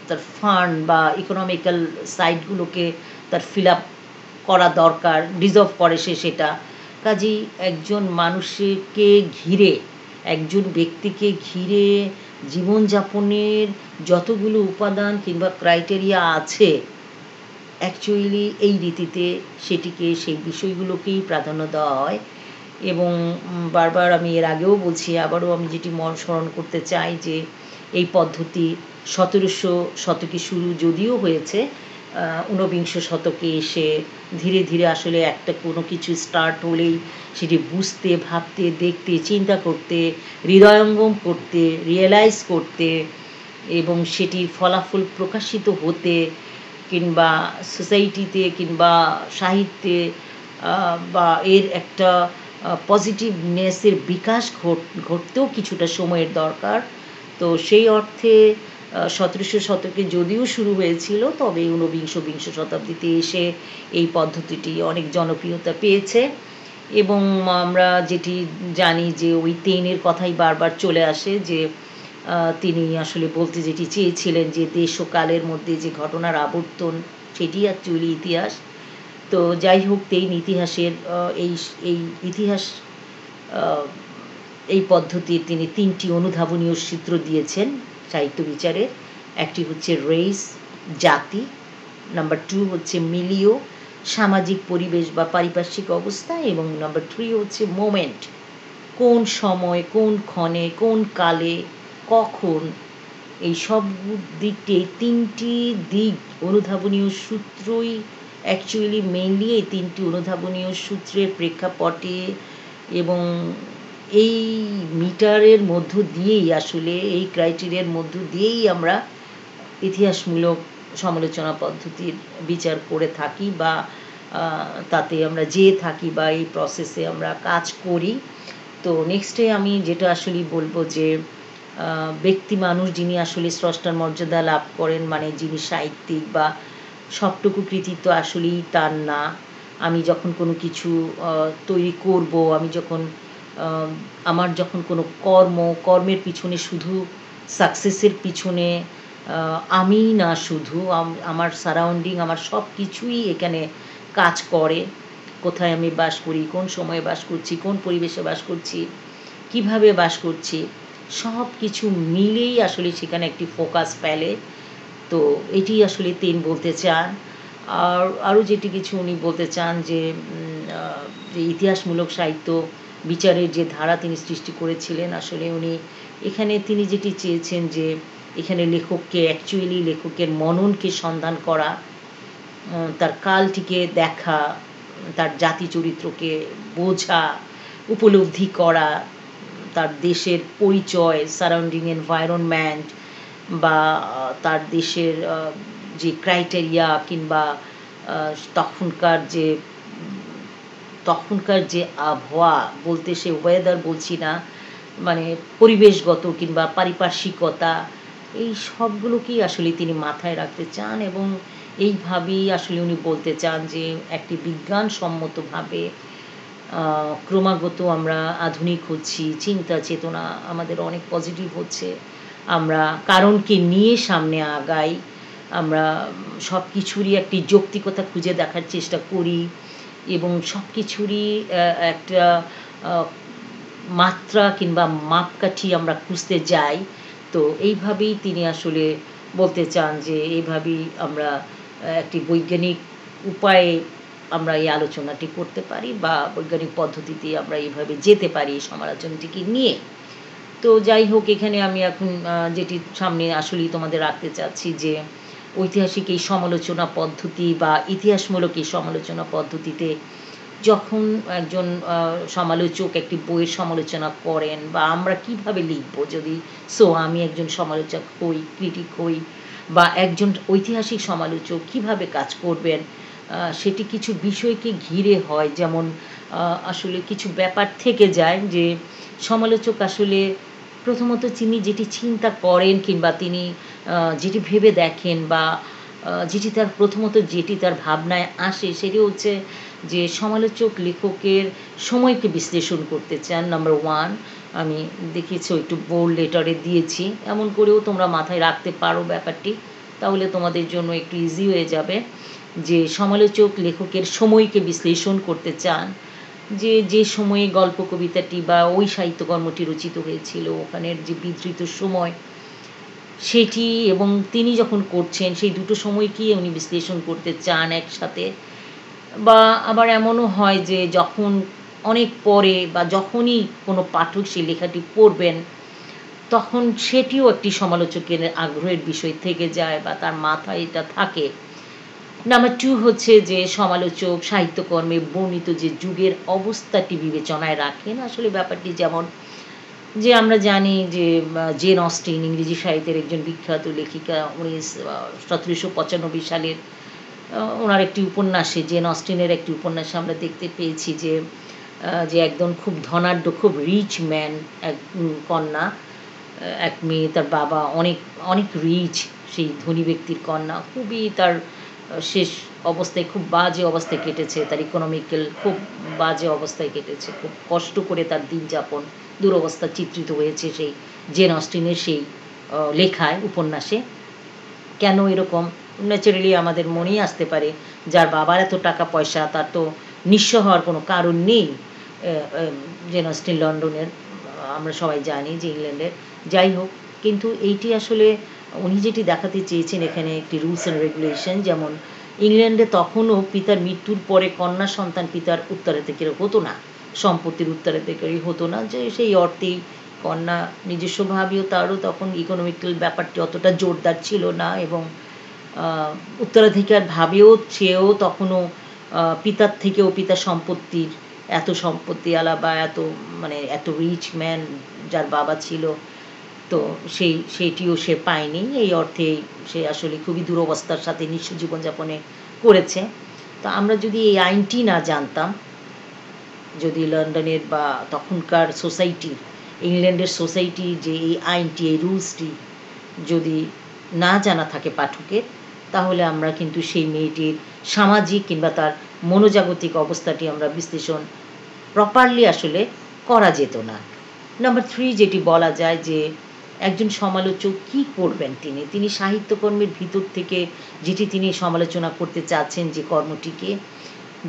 তার ফান্ড বা ইকোনমিক্যাল সাইডগুলোকে তার ফিল আপ করা দরকার, ডিজার্ভ করে সে সেটা। কাজেই একজন মানুষকে ঘিরে, একজন ব্যক্তিকে ঘিরে জীবনযাপনের যতগুলো উপাদান কিংবা ক্রাইটেরিয়া আছে, অ্যাকচুয়ালি এই রীতিতে সেই বিষয়গুলোকেই প্রাধান্য দেওয়া হয়। এবং বারবার আমি এর আগেও বলছি, আবারও আমি যেটি স্মরণ করতে চাই যে এই পদ্ধতি 1700 শতকে শুরু যদিও হয়েছে, ঊনবিংশ শতকে এসে ধীরে ধীরে আসলে একটা কোনো কিছু স্টার্ট হলেই সেটি বুঝতে, ভাবতে, দেখতে, চিন্তা করতে, হৃদয়ঙ্গম করতে, রিয়েলাইজ করতে এবং সেটির ফলাফল প্রকাশিত হতে কিংবা সোসাইটিতে কিংবা সাহিত্যে বা এর একটা পজিটিভনেসের বিকাশ ঘটতেও কিছুটা সময়ের দরকার। তো সেই অর্থে 1700 শতকে যদিও শুরু হয়েছিল, তবে বিংশ শতাব্দীতে এসে এই পদ্ধতিটি অনেক জনপ্রিয়তা পেয়েছে। এবং আমরা যেটি জানি যে ওই টেনের কথাই বারবার চলে আসে, যে তিনি আসলে বলতে যেটি চেয়েছিলেন যে দেশ ও কালের মধ্যে যে ঘটনার আবর্তন, সেটি অ্যাকচুয়ালি ইতিহাস। তো যাই হোক, তেইন ইতিহাসের এই ইতিহাস এই পদ্ধতির তিনি 3টি অনুধাবনীয় সূত্র দিয়েছেন সাহিত্য বিচারে। একটি হচ্ছে রেস, জাতি, নাম্বার 2 হচ্ছে মিলিও, সামাজিক পরিবেশ বা পারিপার্শ্বিক অবস্থা, এবং নাম্বার 3 হচ্ছে মোমেন্ট, কোন সময়, কোন ক্ষণে, কোন কালে, কখন। এই সব দিকটি, এই 3টি দিক অনুধাবনীয় সূত্রই অ্যাকচুয়ালি মেইনলি এই 3টি অনুধাবনীয় সূত্রের প্রেক্ষাপটে এবং এই মিটারের মধ্য দিয়েই আসলে এই ক্রাইটেরিয়ার মধ্য দিয়েই আমরা ইতিহাসমূলক সমালোচনা পদ্ধতির বিচার করে থাকি বা তাতে আমরা যেয়ে থাকি বা এই প্রসেসে আমরা কাজ করি। তো নেক্সটে আমি যেটা আসলে বলবো যে ব্যক্তি মানুষ যিনি আসলে স্রষ্টার মর্যাদা লাভ করেন, মানে যিনি সাহিত্যিক বা সবটুকু কৃতিত্ব আসলেই তার না। আমি যখন কোনো কিছু তৈরি করব, আমি যখন আমার যখন কোনো কর্মের পিছনে শুধু সাকসেসের পিছনে আমি না, শুধু আমার সারাউন্ডিং, আমার সব কিছুই এখানে কাজ করে। কোথায় আমি বাস করি, কোন সময়ে বাস করছি, কোন পরিবেশে বাস করছি, কিভাবে বাস করছি, সব কিছু মিলেই আসলে সেখানে একটি ফোকাস ফেলে। তো এটি আসলে তিনি বলতে চান। আর আরও যেটি কিছু উনি বলতে চান যে ইতিহাসমূলক সাহিত্য বিচারের যে ধারা তিনি সৃষ্টি করেছিলেন, আসলে উনি এখানে তিনি যেটি চেয়েছেন যে এখানে লেখকের মননকে সন্ধান করা, তার কালটিকে দেখা, তার জাতি চরিত্রকে বোঝা, উপলব্ধি করা, তার দেশের পরিচয়, সারাউন্ডিং এনভায়রনমেন্ট বা তার দেশের যে ক্রাইটেরিয়া কিংবা তখনকার যে আবহাওয়া, বলতে সে ওয়েদার বলছি না, মানে পরিবেশগত কিংবা পারিপার্শ্বিকতা, এই সবগুলোকেই আসলে তিনি মাথায় রাখতে চান এবং এইভাবেই আসলে উনি বলতে চান যে একটি বিজ্ঞানসম্মতভাবে ক্রমাগত আমরা আধুনিক হচ্ছি, চিন্তা চেতনা আমাদের অনেক পজিটিভ হচ্ছে, আমরা কারণকে নিয়ে সামনে আগাই, আমরা সব কিছুরই একটি যৌক্তিকতা খুঁজে দেখার চেষ্টা করি এবং সব কিছুরই একটা মাত্রা কিংবা মাপকাঠি আমরা খুঁজতে যাই। তো এইভাবেই তিনি আসলে বলতে চান যে এইভাবেই আমরা একটি বৈজ্ঞানিক উপায়ে আমরা এই আলোচনাটি করতে পারি বা বৈজ্ঞানিক পদ্ধতিতে আমরা এইভাবে যেতে পারি এই সমালোচনাটিকে নিয়ে। তো যাই হোক, এখানে আমি এখন যেটি সামনে আসলেই তোমাদের রাখতে চাচ্ছি যে ঐতিহাসিক এই সমালোচনা পদ্ধতি বা ইতিহাসমূলক এই সমালোচনা পদ্ধতিতে যখন একজন সমালোচক একটি বইয়ের সমালোচনা করেন বা আমরা কিভাবে লিখব, যদি আমি একজন সমালোচক হই, ক্রিটিক হই, বা একজন ঐতিহাসিক সমালোচক কিভাবে কাজ করবেন, সেটি কিছু বিষয়কে ঘিরে হয়। যেমন আসলে কিছু ব্যাপার থেকে যায় যে সমালোচক আসলে প্রথমত তিনি যেটি চিন্তা করেন কিংবা তিনি যেটি ভেবে দেখেন বা যেটি তার প্রথমত যেটি তার ভাবনায় আসে সেটি হচ্ছে যে সমালোচক লেখকের সময়কে বিশ্লেষণ করতে চান। নাম্বার ওয়ান, আমি দেখিয়েছি একটু বোল্ড লেটারে দিয়েছি, এমন করেও তোমরা মাথায় রাখতে পারো ব্যাপারটি, তাহলে তোমাদের জন্য একটু ইজি হয়ে যাবে। যে সমালোচক লেখকের সময়কে বিশ্লেষণ করতে চান, যে যে সময়ে গল্প কবিতাটি বা ওই সাহিত্যকর্মটি রচিত হয়েছিল ওখানের যে বিধৃত সময় সেটি, এবং তিনি যখন করছেন সেই দুটো সময়কেই উনি বিশ্লেষণ করতে চান একসাথে। বা আবার এমনও হয় যে যখন অনেক পরে বা যখনই কোনো পাঠক সেই লেখাটি পড়বেন তখন সেটিও একটি সমালোচকের আগ্রহের বিষয় থেকে যায় বা তার মাথায় এটা থাকে। নাম্বার টু হচ্ছে যে সমালোচক সাহিত্যকর্মে বর্ণিত যে যুগের অবস্থাটি বিবেচনায় রাখেন। আসলে ব্যাপারটি যেমন যে আমরা জানি যে জেন অস্টিন ইংরেজি সাহিত্যের একজন বিখ্যাত লেখিকা, উনি 1795 সালের ওনার একটি উপন্যাসে, জেন অস্টিনের একটি উপন্যাসে আমরা দেখতে পেয়েছি যে যে একজন খুব ধনাঢ্য, খুব রিচ ম্যান, এক কন্যা, এক মেয়ে, তার বাবা অনেক অনেক রিচ, সেই ধনী ব্যক্তির কন্যা, খুবই তার শেষ অবস্থায় খুব বাজে অবস্থায় কেটেছে, তার ইকোনমিক্যাল খুব বাজে অবস্থায় কেটেছে, খুব কষ্ট করে তার দিন যাপন, দুরবস্থা চিত্রিত হয়েছে সেই জেন অস্টিনের সেই লেখায়, উপন্যাসে। কেন এরকম? ন্যাচারালি আমাদের মনেই আসতে পারে, যার বাবার এত টাকা পয়সা তার তো নিঃস্ব হওয়ার কোনো কারণ নেই। জেন অস্টিন লন্ডনের, আমরা সবাই জানি যে ইংল্যান্ডের। যাই হোক, কিন্তু এইটি আসলে উনি যেটি দেখাতে চেয়েছেন এখানে একটি রুলস অ্যান্ড রেগুলেশন, যেমন ইংল্যান্ডে তখনও পিতার মৃত্যুর পরে কন্যা সন্তান পিতার উত্তরাধিকারী হতো না, সম্পত্তির উত্তরাধিকারী হতো না, যে সেই অর্থেই কন্যা নিজস্বভাবেও তারও তখন ইকোনমিক্যাল ব্যাপারটি অতটা জোরদার ছিল না, এবং উত্তরাধিকার ভাবেও চেয়েও তখনও পিতার থেকেও, পিতার সম্পত্তির এত সম্পত্তিওয়ালা বা এত মানে এত রিচ ম্যান যার বাবা ছিল, তো সেইটিও সে পায়নি। এই অর্থে সে আসলে খুবই দুরবস্থার সাথে নিঃস্ব জীবনযাপনে করেছে। তো আমরা যদি এই আইনটি না জানতাম, যদি লন্ডনের বা তখনকার সোসাইটির, ইংল্যান্ডের সোসাইটির যে এই আইনটি, এই রুলসটি যদি না জানা থাকে পাঠকের, তাহলে আমরা কিন্তু সেই মেয়েটির সামাজিক কিংবা তার মনোজাগতিক অবস্থাটি আমরা বিশ্লেষণ প্রপারলি আসলে করা যেত না। নাম্বার থ্রি, যেটি বলা যায় যে একজন সমালোচক কী করবেন, তিনি সাহিত্যকর্মের ভিতর থেকে যেটি তিনি সমালোচনা করতে চাচ্ছেন, যে কর্মটিকে,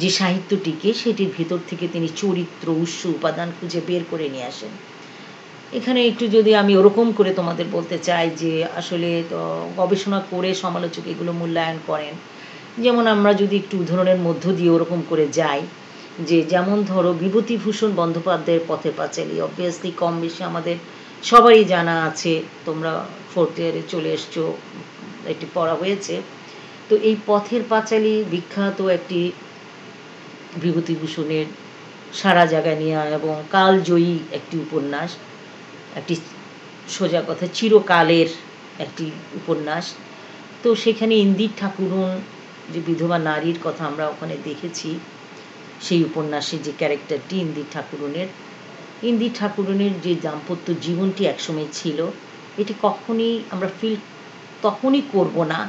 যে সাহিত্যটিকে, সেটির ভিতর থেকে তিনি চরিত্র, উৎস, উপাদান খুঁজে বের করে নিয়ে আসেন। এখানে একটু যদি আমি ওরকম করে তোমাদের বলতে চাই যে আসলে গবেষণা করে সমালোচক এগুলো মূল্যায়ন করেন। যেমন আমরা যদি একটু উদাহরণের মধ্য দিয়ে ওরকম করে যাই, যে যেমন ধরো বিভূতিভূষণ বন্দ্যোপাধ্যায়ের পথের পাঁচালী, অবভিয়াসলি কম বেশি আমাদের সবারই জানা আছে, তোমরা ফোর্থ ইয়ারে চলে এসছো, এটি পড়া হয়েছে। তো এই পথের পাঁচালী বিখ্যাত একটি বিভূতিভূষণের সারা জায়গা নিয়া এবং কালজয়ী একটি উপন্যাস, একটি সোজা কথা চিরকালের একটি উপন্যাস। তো সেখানে ইন্দির ঠাকুরন, যে বিধবা নারীর কথা আমরা ওখানে দেখেছি, সেই উপন্যাসে যে ক্যারেক্টারটি ইন্দির ঠাকুরনের যে দাম্পত্য জীবনটি একসময় ছিল, এটি কখনই আমরা ফিল তখনই করব না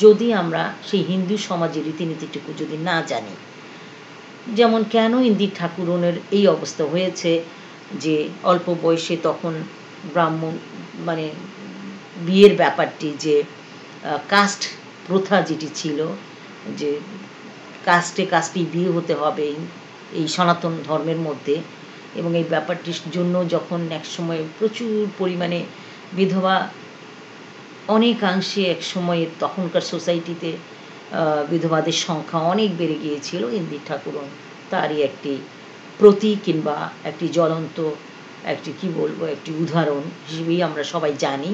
যদি আমরা সেই হিন্দু সমাজের রীতিনীতিটুকু যদি না জানি। যেমন কেন ইন্দির ঠাকুরনের এই অবস্থা হয়েছে, যে অল্প বয়সে তখন ব্রাহ্মণ মানে বিয়ের ব্যাপারটি, যে কাস্ট প্রথা যেটি ছিল, যে কাস্টে বিয়ে হতে হবে এই সনাতন ধর্মের মধ্যে, এবং এই ব্যাপারটির জন্য যখন একসময় প্রচুর পরিমাণে বিধবা, অনেকাংশে একসময়ে তখনকার সোসাইটিতে বিধবাদের সংখ্যা অনেক বেড়ে গিয়েছিল, ইন্দির ঠাকুরন তারই একটি প্রতীক কিংবা একটি জ্বলন্ত একটি কী বলবো একটি উদাহরণ হিসেবেই আমরা সবাই জানি।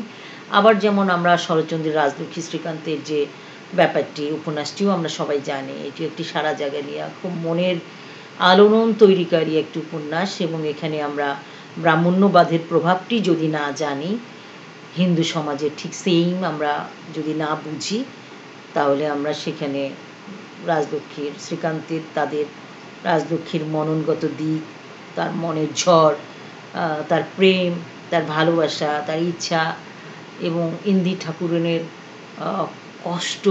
আবার যেমন আমরা শরৎচন্দ্রের রাজলক্ষ্মী শ্রীকান্তের যে ব্যাপারটি, উপন্যাসটিও আমরা সবাই জানি, এটি একটি সারা জায়গা নিয়ে খুব মনের আলোড়ন তৈরিকারী একটি উপন্যাস, এবং এখানে আমরা ব্রাহ্মণ্যবাদের প্রভাবটি যদি না জানি হিন্দু সমাজে, ঠিক সেম আমরা যদি না বুঝি, তাহলে আমরা সেখানে রাজলক্ষ্মীর, শ্রীকান্তের তাদের রাজলক্ষ্মীর মননগত দিক, তার মনের ঝড়, তার প্রেম, তার ভালোবাসা, তার ইচ্ছা এবং ইন্দির ঠাকুরনের কষ্ট,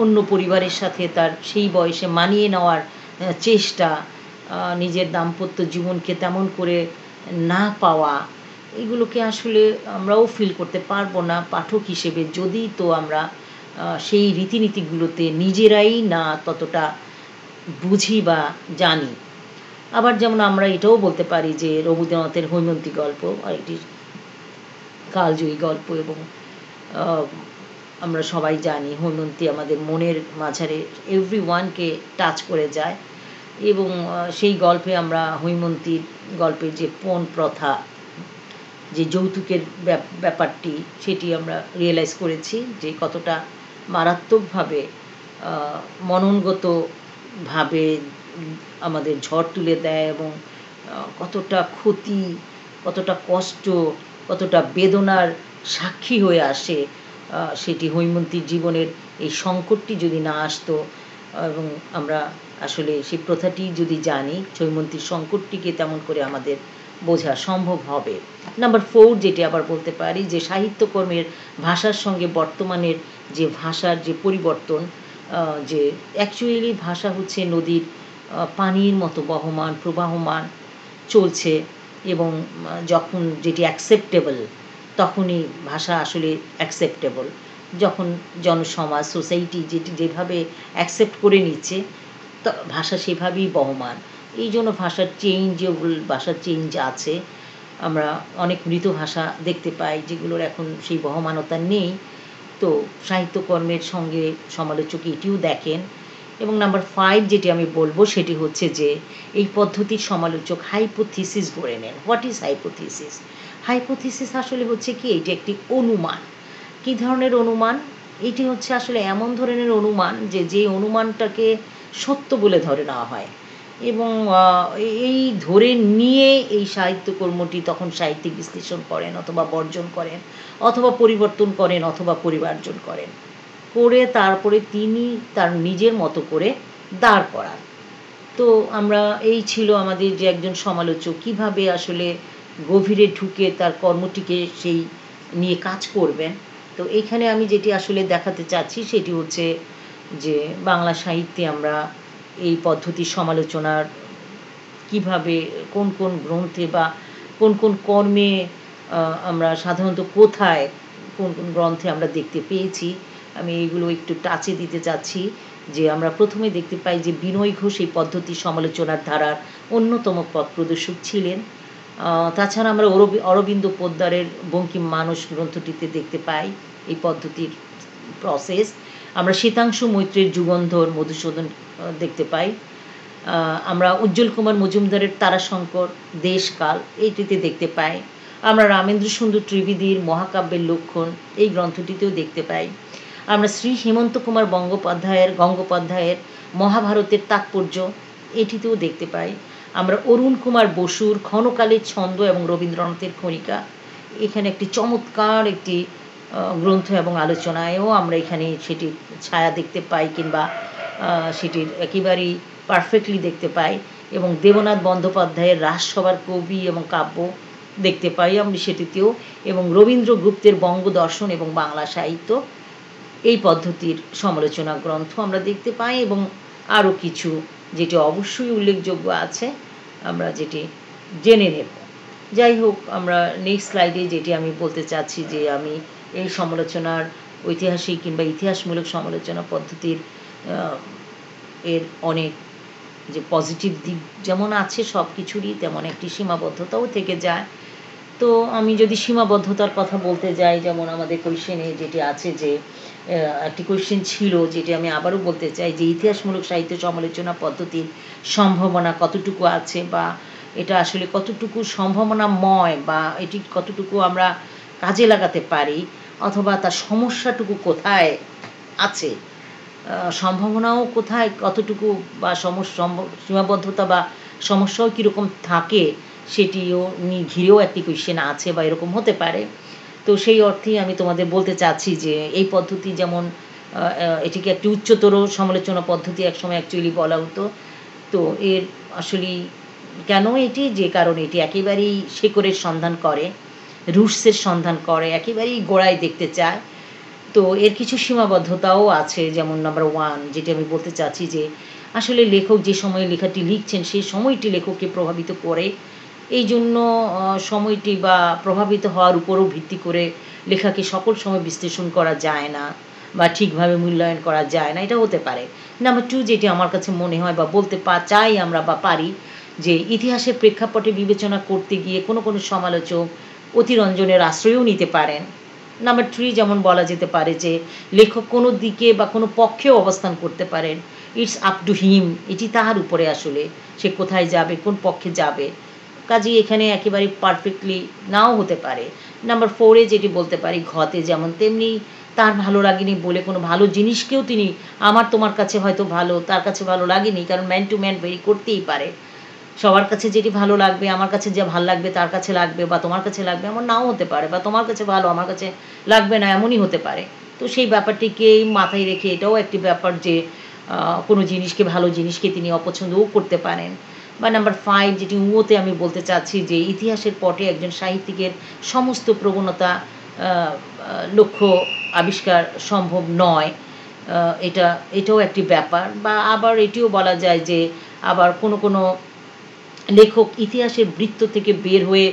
অন্য পরিবারের সাথে তার সেই বয়সে মানিয়ে নেওয়ার চেষ্টা, নিজের দাম্পত্য জীবনকে তেমন করে না পাওয়া, এগুলোকে আসলে আমরাও ফিল করতে পারবো না পাঠক হিসেবে, যদি তো আমরা সেই রীতিনীতিগুলোতে নিজেরাই না ততটা বুঝি বা জানি। আবার যেমন আমরা এটাও বলতে পারি যে রবীন্দ্রনাথের হৈমন্তী গল্প একটি কালজয়ী গল্প, এবং আমরা সবাই জানি হৈমন্তী আমাদের মনের মাঝারে এভরিওয়ানকে টাচ করে যায়, এবং সেই গল্পে আমরা হৈমন্তীর গল্পের যে পণ প্রথা, যে যৌতুকের ব্যাপারটি, সেটি আমরা রিয়েলাইজ করেছি যে কতটা মারাত্মকভাবে মননগতভাবে আমাদের ঝড় তুলে দেয়, এবং কতটা ক্ষতি, কতটা কষ্ট, কতটা বেদনার সাক্ষী হয়ে আসে সেটি হৈমন্তীর জীবনের এই সংকটটি যদি না আসতো, এবং আমরা আসলে সেই প্রথাটি যদি জানি, হৈমন্তীর সংকটটিকে তেমন করে আমাদের বোঝা সম্ভব হবে। নাম্বার 4 যেটি আবার বলতে পারি যে সাহিত্যকর্মের ভাষার সঙ্গে বর্তমানের যে ভাষার যে পরিবর্তন, যে অ্যাকচুয়ালি ভাষা হচ্ছে নদীর পানির মতো বহমান প্রবাহমান চলছে, এবং যখন যেটি অ্যাকসেপ্টেবল তখনই ভাষা আসলে অ্যাকসেপ্টেবল, যখন জনসমাজ সোসাইটি যেটি যেভাবে অ্যাকসেপ্ট করে নিচ্ছে ভাষা সেভাবেই বহমান। এই জন্য ভাষার চেঞ্জ আছে। আমরা অনেক মৃত ভাষা দেখতে পাই যেগুলোর এখন সেই বহমানতা নেই। তো সাহিত্যকর্মের সঙ্গে সমালোচক এটিও দেখেন। এবং নাম্বার 5 যেটি আমি বলবো সেটি হচ্ছে যে এই পদ্ধতির সমালোচক হাইপোথিসিস গড়ে নেন। What is hypothesis? হাইপোথিসিস আসলে হচ্ছে কি, এটি একটি অনুমান। কী ধরনের অনুমান? এটি হচ্ছে আসলে এমন ধরনের অনুমান যে অনুমানটাকে সত্য বলে ধরে নেওয়া হয়, এবং এই ধরে নিয়ে এই সাহিত্যকর্মটি তখন সাহিত্যিক বিশ্লেষণ করেন অথবা বর্জন করেন অথবা পরিবর্তন করেন অথবা পরিমার্জন করেন, করে তারপরে তিনি তার নিজের মতো করে দাঁড় করান। তো আমরা এই ছিল আমাদের যে একজন সমালোচক কীভাবে আসলে গভীরে ঢুকে তার কর্মটিকে সেই নিয়ে কাজ করবেন। তো এইখানে আমি যেটি আসলে দেখাতে চাচ্ছি সেটি হচ্ছে যে বাংলা সাহিত্যে আমরা এই পদ্ধতির সমালোচনার কিভাবে কোন কোন গ্রন্থে বা কোন কোন কর্মে আমরা সাধারণত কোথায় কোন কোন গ্রন্থে আমরা দেখতে পেয়েছি, আমি এইগুলো একটু টাচে দিতে চাচ্ছি। যে আমরা প্রথমে দেখতে পাই যে বিনয় ঘোষ এই পদ্ধতির সমালোচনার ধারার অন্যতম পথ প্রদর্শক ছিলেন। তাছাড়া আমরা অরবিন্দ পোদ্দারের বঙ্কিম মানস গ্রন্থটিতে দেখতে পাই এই পদ্ধতির প্রসেস। আমরা শীতাংশু মৈত্রের যুগন্ধর মধুসূদন দেখতে পাই। আমরা উজ্জ্বল কুমার মজুমদারের তারাশঙ্কর দেশকাল এইটিতে দেখতে পাই। আমরা রামেন্দ্র সুন্দর ত্রিবেদীর মহাকাব্যের লক্ষণ এই গ্রন্থটিতেও দেখতে পাই। আমরা শ্রী হেমন্ত কুমার গঙ্গোপাধ্যায়ের মহাভারতের তাৎপর্য এটিতেও দেখতে পাই। আমরা অরুণ কুমার বসুর ক্ষণকালের ছন্দ এবং রবীন্দ্রনাথের খনিকা, এখানে একটি চমৎকার একটি গ্রন্থ এবং আলোচনায়ও আমরা এখানে সেটির ছায়া দেখতে পাই, কিংবা সেটির একেবারেই পারফেক্টলি দেখতে পাই। এবং দেবনাথ বন্দ্যোপাধ্যায়ের রাজসভার কবি এবং কাব্য দেখতে পাই আমি সেটিতেও, এবং রবীন্দ্র গুপ্তের বঙ্গদর্শন এবং বাংলা সাহিত্য এই পদ্ধতির সমালোচনা গ্রন্থ আমরা দেখতে পাই, এবং আরও কিছু যেটি অবশ্যই উল্লেখযোগ্য আছে আমরা যেটি জেনে নেব। যাই হোক, আমরা নেক্সট স্লাইডে যেটি আমি বলতে চাচ্ছি যে আমি এই সমালোচনার ঐতিহাসিক কিংবা ইতিহাসমূলক সমালোচনা পদ্ধতির এর অনেক যে পজিটিভ দিক যেমন আছে সব কিছুরই, তেমন একটি সীমাবদ্ধতাও থেকে যায়। তো আমি যদি সীমাবদ্ধতার কথা বলতে যাই, যেমন আমাদের কোয়েশ্চেনে যেটি আছে যে একটি কোয়েশ্চেন ছিল যেটি আমি আবারও বলতে চাই যে ইতিহাসমূলক সাহিত্য সমালোচনা পদ্ধতির সম্ভাবনা কতটুকু আছে, বা এটা আসলে কতটুকু সম্ভাবনাময়, বা এটি কতটুকু আমরা কাজে লাগাতে পারি, অথবা তার সমস্যাটুকু কোথায় আছে, সম্ভাবনাও কোথায় কতটুকু, বা সীমাবদ্ধতা বা সমস্যাও কীরকম থাকে সেটিও ঘিরেও একটি কোয়েশ্চেন আছে বা এরকম হতে পারে। তো সেই অর্থেই আমি তোমাদের বলতে চাচ্ছি যে এই পদ্ধতি যেমন এটিকে একটি উচ্চতর সমালোচনা পদ্ধতি একসময় অ্যাকচুয়ালি বলা হতো। তো এর আসলেই কেন এটি, যে কারণে এটি একেবারেই শেকড়ের সন্ধান করে, রুটসের সন্ধান করে, একেবারেই গোড়ায় দেখতে চায়। তো এর কিছু সীমাবদ্ধতাও আছে, যেমন নাম্বার 1 যেটি আমি বলতে চাচ্ছি যে আসলে লেখক যে সময়ে লেখাটি লিখছেন সেই সময়টি লেখককে প্রভাবিত করে। এই জন্য সময়টি বা প্রভাবিত হওয়ার উপরও ভিত্তি করে লেখাকে সকল সময় বিশ্লেষণ করা যায় না বা ঠিকভাবে মূল্যায়ন করা যায় না, এটা হতে পারে। নাম্বার 2 যেটি আমার কাছে মনে হয় বা বলতে চাই আমরা বা পারি, যে ইতিহাসের প্রেক্ষাপটে বিবেচনা করতে গিয়ে কোনো কোনো সমালোচক অতিরঞ্জনের আশ্রয়ও নিতে পারেন। নাম্বার 3 যেমন বলা যেতে পারে যে লেখক কোনো দিকে বা কোনো পক্ষেও অবস্থান করতে পারেন। ইটস আপ টু হিম, এটি তাহার উপরে আসলে সে কোথায় যাবে, কোন পক্ষে যাবে। কাজেই এখানে একেবারে পারফেক্টলি নাও হতে পারে। নাম্বার 4 যেটি বলতে পারি, ঘতে যেমন তেমনি তার ভালো লাগেনি বলে কোনো ভালো জিনিসকেও তিনি, আমার তোমার কাছে হয়তো ভালো, তার কাছে ভালো লাগেনি, কারণ ম্যান টু ম্যান ভেরি করতেই পারে। সবার কাছে যেটি ভালো লাগবে, আমার কাছে যা ভালো লাগবে তার কাছে লাগবে, বা তোমার কাছে লাগবে এমন নাও হতে পারে, বা তোমার কাছে ভালো আমার কাছে লাগবে না এমনই হতে পারে। তো সেই ব্যাপারটিকেই মাথায় রেখে এটাও একটি ব্যাপার যে কোনো জিনিসকে, ভালো জিনিসকে তিনি অপছন্দও করতে পারেন। বা নাম্বার 5 যেটি উঁয়োতে আমি বলতে চাচ্ছি যে ইতিহাসের পটে একজন সাহিত্যিকের সমস্ত প্রবণতা লক্ষ্য আবিষ্কার সম্ভব নয়। এটাও একটি ব্যাপার। বা আবার এটিও বলা যায় যে আবার কোনো কোনো লেখক ইতিহাসের বৃত্ত থেকে বের হয়ে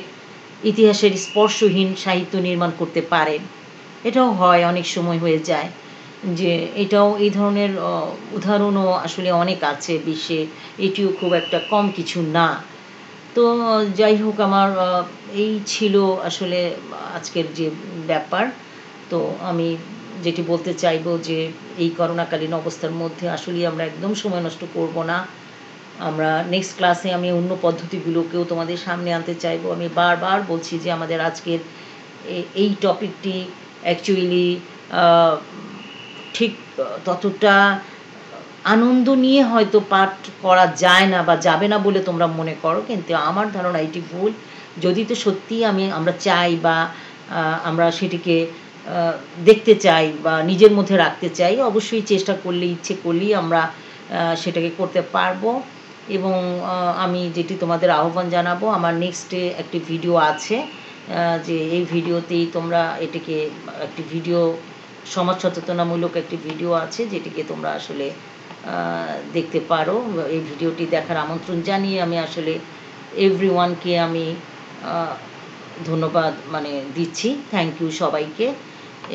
ইতিহাসের স্পর্শহীন সাহিত্য নির্মাণ করতে পারেন। এটাও হয়, অনেক সময় হয়ে যায় যে এটাও, এই ধরনের উদাহরণও আসলে অনেক আছে বিশ্বে, এটিও খুব একটা কম কিছু না। তো যাই হোক, আমার এই ছিল আসলে আজকের যে ব্যাপার। তো আমি যেটি বলতে চাইবো যে এই করোনাকালীন অবস্থার মধ্যে আসলেই আমরা একদম সময় নষ্ট করব না। আমরা নেক্সট ক্লাসে আমি অন্য পদ্ধতিগুলোকেও তোমাদের সামনে আনতে চাইবো। আমি বারবার বলছি যে আমাদের আজকের এই টপিকটি অ্যাকচুয়ালি ঠিক ততটা আনন্দ নিয়ে হয়তো পাঠ করা যায় না বা যাবে না বলে তোমরা মনে করো, কিন্তু আমার ধারণা এটি ভুল। যদি তো সত্যিই আমরা চাই বা আমরা সেটিকে দেখতে চাই বা নিজের মধ্যে রাখতে চাই, অবশ্যই চেষ্টা করলে, ইচ্ছে করলেই আমরা সেটাকে করতে পারবো। এবং আমি যেটি তোমাদের আহ্বান জানাবো, আমার নেক্সটে একটি ভিডিও আছে, যে এই ভিডিওতেই তোমরা এটিকে একটি ভিডিও, সমাজ সচেতনামূলক একটি ভিডিও আছে যেটিকে তোমরা আসলে দেখতে পারো। এই ভিডিওটি দেখার আমন্ত্রণ জানিয়ে আমি আসলে এভরিওয়ানকে আমি ধন্যবাদ দিচ্ছি, থ্যাংক ইউ সবাইকে।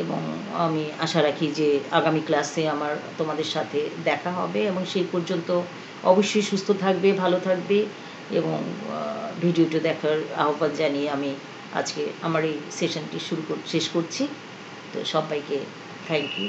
এবং আমি আশা রাখি যে আগামী ক্লাসে আমার তোমাদের সাথে দেখা হবে, এবং সেই পর্যন্ত অবশ্যই সুস্থ থাকবে, ভালো থাকবে। এবং ভিডিওটি দেখার আহ্বান জানিয়ে আমি আজকে আমার এই সেশনটি শেষ করছি। তো সবাইকে থ্যাংক ইউ।